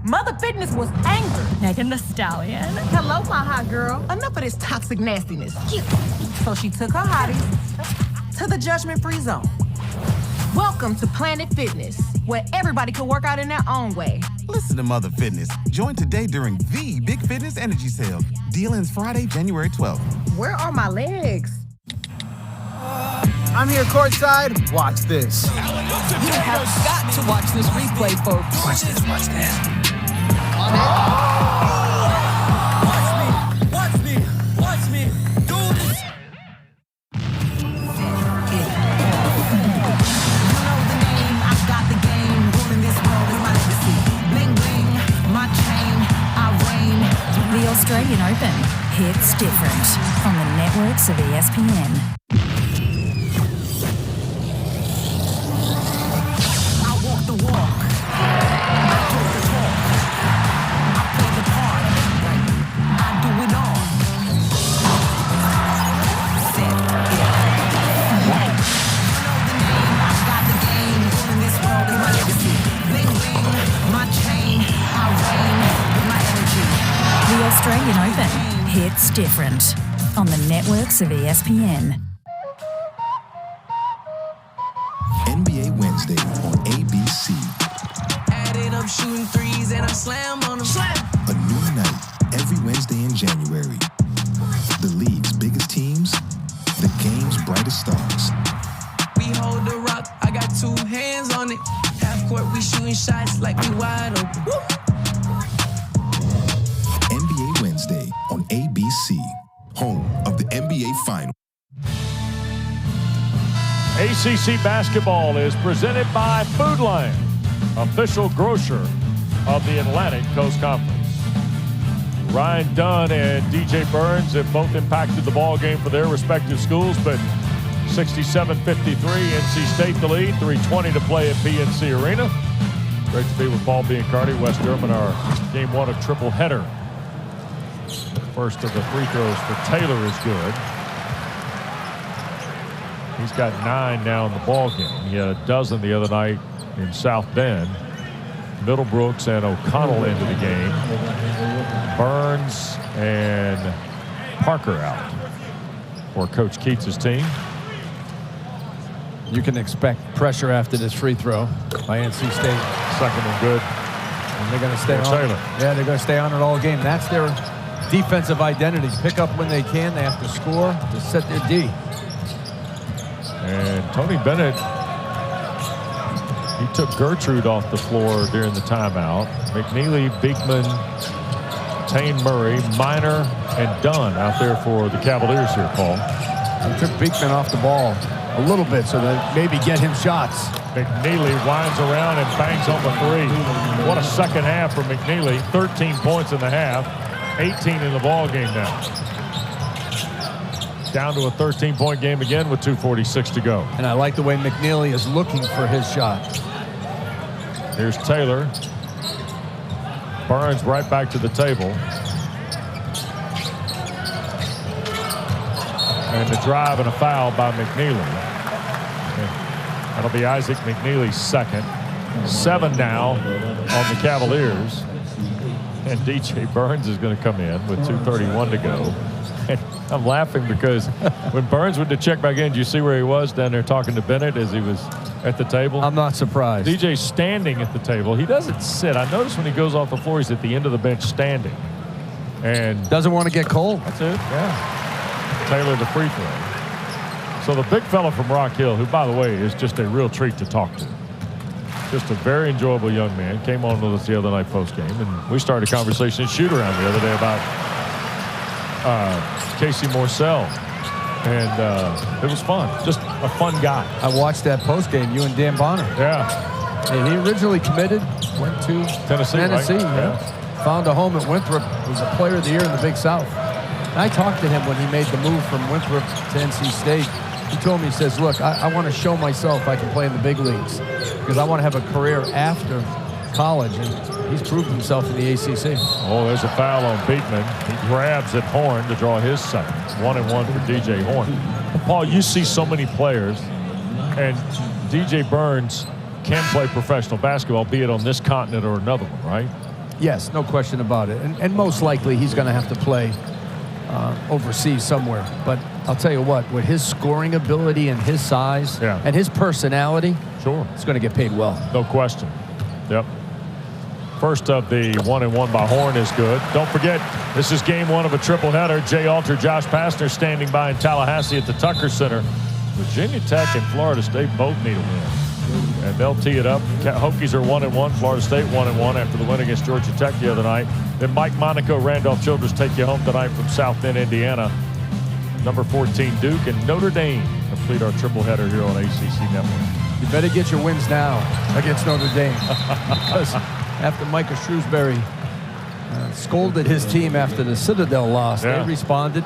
[SPEAKER 7] Mother Fitness was angry.
[SPEAKER 18] Megan the Stallion.
[SPEAKER 7] Hello, my hot girl. Enough of this toxic nastiness. So she took her hotties to the judgment-free zone. Welcome to Planet Fitness, where everybody can work out in their own way.
[SPEAKER 9] Listen to Mother Fitness. Join today during the Big Fitness Energy Sale. Deal ends Friday, January 12th.
[SPEAKER 7] Where are my legs?
[SPEAKER 21] I'm here courtside. Watch this.
[SPEAKER 2] You have got to watch this replay, folks.
[SPEAKER 21] Watch this, watch this.
[SPEAKER 2] Watch me. Do this.
[SPEAKER 4] The Australian Open hits different on the networks of ESPN.
[SPEAKER 7] I walk the walk. I talk the talk. I play the part. I do it all. Set it. You know the name. I got the game. Ruling this world is my legacy. Bling bling, my chain. I reign with my energy.
[SPEAKER 4] The Australian Open hits different on the networks of ESPN.
[SPEAKER 14] NBA Wednesday on ABC.
[SPEAKER 2] Added up shooting threes and I slam on them.
[SPEAKER 14] A new night every Wednesday in January. The league's biggest teams, the game's brightest stars.
[SPEAKER 2] We hold the rock, I got two hands on it. Half court, we shooting shots like we wide open. Woo!
[SPEAKER 14] NBA Wednesday on ABC, home of the NBA Final.
[SPEAKER 1] ACC basketball is presented by Food Lion, official grocer of the Atlantic Coast Conference. Ryan Dunn and DJ Burns have both impacted the ball game for their respective schools, but 67-53, NC State the lead, 3:20 to play at PNC Arena. Great to be with Paul Biancardi, West Durham, in our game one of triple header. First of the free throws for Taylor is good. He's got 9 now in the ball game. He had a dozen the other night in South Bend. Middlebrooks and O'Connell into the game. Burns and Parker out for Coach Keatts' team.
[SPEAKER 3] You can expect pressure after this free throw by NC State.
[SPEAKER 1] Second one good.
[SPEAKER 3] And they're going to stay on
[SPEAKER 1] Taylor.
[SPEAKER 3] it. Yeah, they're going to stay on it all game. That's their defensive identity. Pick up when they can. They have to score to set their D.
[SPEAKER 1] And Tony Bennett, he took Gertrude off the floor during the timeout. McKneely, Beekman, Tane Murray, Minor, and Dunn out there for the Cavaliers here, Paul.
[SPEAKER 3] He took Beekman off the ball a little bit so that maybe get him shots.
[SPEAKER 1] McKneely winds around and bangs on the three. What a second half for McKneely. 13 points in the half, 18 in the ball game now. Down to a 13-point game again with 2:46 to go.
[SPEAKER 3] And I like the way McKneely is looking for his shot.
[SPEAKER 1] Here's Taylor. Burns right back to the table. And the drive and a foul by McKneely. That'll be Isaac McKneely's second. 7 now on the Cavaliers. And DJ Burns is going to come in with 2:31 to go. And I'm laughing because when Burns went to check back in, did you see where he was down there talking to Bennett as he was at the table?
[SPEAKER 3] I'm not surprised.
[SPEAKER 1] DJ's standing at the table. He doesn't sit. I notice when he goes off the floor, he's at the end of the bench standing. And
[SPEAKER 3] doesn't want to get cold.
[SPEAKER 1] That's it, yeah. Taylor the free throw. So the big fella from Rock Hill, who, by the way, is just a real treat to talk to. Just a very enjoyable young man. Came on with us the other night post-game, and we started a conversation at shoot-around the other day about Casey Morsell. And it was fun. Just a fun guy.
[SPEAKER 3] I watched that post-game, you and Dan Bonner.
[SPEAKER 1] Yeah.
[SPEAKER 3] And he originally committed, went to Tennessee.
[SPEAKER 1] Right?
[SPEAKER 3] Yeah. Found a home at Winthrop. Was a player of the year in the Big South. And I talked to him when he made the move from Winthrop to NC State. He told me, he says, look, I want to show myself I can play in the big leagues because I want to have a career after college, and he's proved himself in the ACC.
[SPEAKER 1] Oh, there's a foul on Beekman. He grabs at Horne to draw his second. 1-1 for DJ Horne. Paul, you see so many players, and DJ Burns can play professional basketball, be it on this continent or another one, right?
[SPEAKER 3] Yes, no question about it. And most likely he's going to have to play overseas somewhere. But I'll tell you what, with his scoring ability and his size and his personality,
[SPEAKER 1] sure,
[SPEAKER 3] he's going to get paid well.
[SPEAKER 1] No question. Yep. First of the 1-1 by Horne is good. Don't forget, this is game one of a triple header. Jay Alter, Josh Pastner standing by in Tallahassee at the Tucker Center. Virginia Tech and Florida State both need a win. And they'll tee it up. Hokies are 1-1. Florida State 1-1 after the win against Georgia Tech the other night. Then Mike Monaco, Randolph Childress take you home tonight from South Bend, Indiana. Number 14 Duke and Notre Dame complete our triple header here on ACC Network.
[SPEAKER 3] You better get your wins now against Notre Dame because after Micah Shrewsbury scolded his team after the Citadel loss, they responded.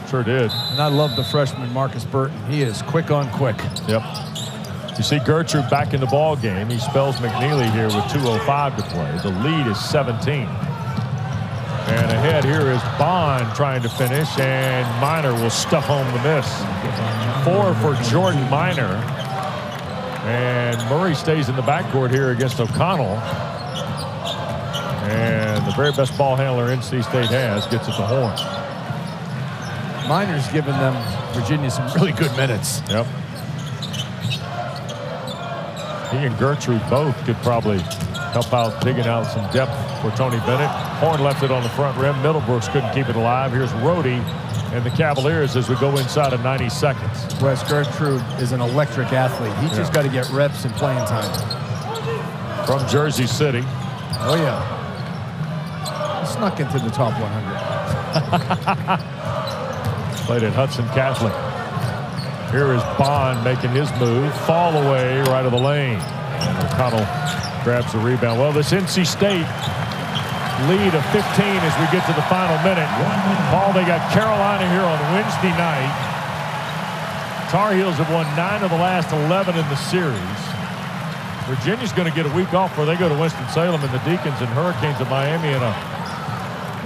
[SPEAKER 1] Sure did.
[SPEAKER 3] And I love the freshman Marcus Burton. He is quick on quick.
[SPEAKER 1] Yep. You see Gertrude back in the ball game. He spells McKneely here with 2:05 to play. The lead is 17. And ahead here is Bond trying to finish, and Minor will stuff home the miss. 4 for Jordan Minor. And Murray stays in the backcourt here against O'Connell. And the very best ball handler NC State has gets it to Horne.
[SPEAKER 3] Minor's given them, Virginia, some really good minutes.
[SPEAKER 1] Yep. He and Gertrude both could probably help out digging out some depth for Tony Bennett. Horne left it on the front rim. Middlebrooks couldn't keep it alive. Here's Rhodey and the Cavaliers as we go inside of 90 seconds.
[SPEAKER 3] Wes Gertrude is an electric athlete. He just got to get reps and playing time.
[SPEAKER 1] From Jersey City.
[SPEAKER 3] Oh, yeah. He snuck into the top 100.
[SPEAKER 1] Played at Hudson Catholic. Here is Bond making his move. Fall away right of the lane. And O'Connell grabs the rebound. Well, this NC State lead of 15 as we get to the final minute. Paul, they got Carolina here on Wednesday night. Tar Heels have won 9 of the last 11 in the series. Virginia's going to get a week off where they go to Winston-Salem, and the Deacons and Hurricanes of Miami in a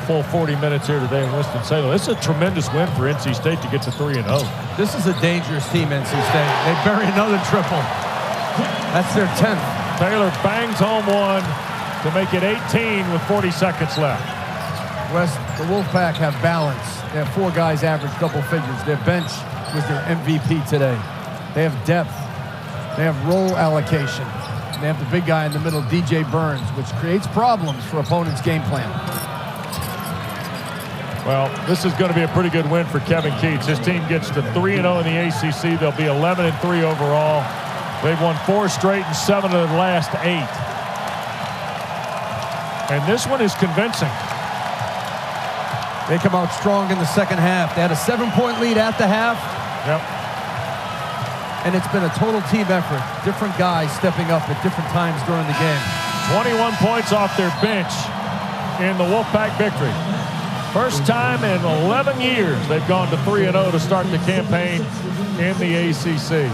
[SPEAKER 1] full 40 minutes here today in Winston-Salem. It's a tremendous win for NC State to get to 3-0.
[SPEAKER 3] This is a dangerous team, NC State. They bury another triple. That's their 10th.
[SPEAKER 1] Taylor bangs home one to make it 18 with 40 seconds left.
[SPEAKER 3] Wes, the Wolfpack have balance. They have 4 guys average double figures. Their bench was their MVP today. They have depth. They have role allocation. And they have the big guy in the middle, DJ Burns, which creates problems for opponents' game plan.
[SPEAKER 1] Well, this is going to be a pretty good win for Kevin Keatts. His team gets to 3-0 in the ACC. They'll be 11-3 overall. They've won 4 straight and 7 of the last 8. And this one is convincing.
[SPEAKER 3] They come out strong in the second half. They had a 7-point lead at the half.
[SPEAKER 1] Yep.
[SPEAKER 3] And it's been a total team effort. Different guys stepping up at different times during the game.
[SPEAKER 1] 21 points off their bench in the Wolfpack victory. First time in 11 years they've gone to 3-0 to start the campaign in the ACC.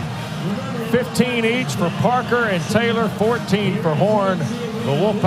[SPEAKER 1] 15 each for Parker and Taylor, 14 for Horne. The Wolfpack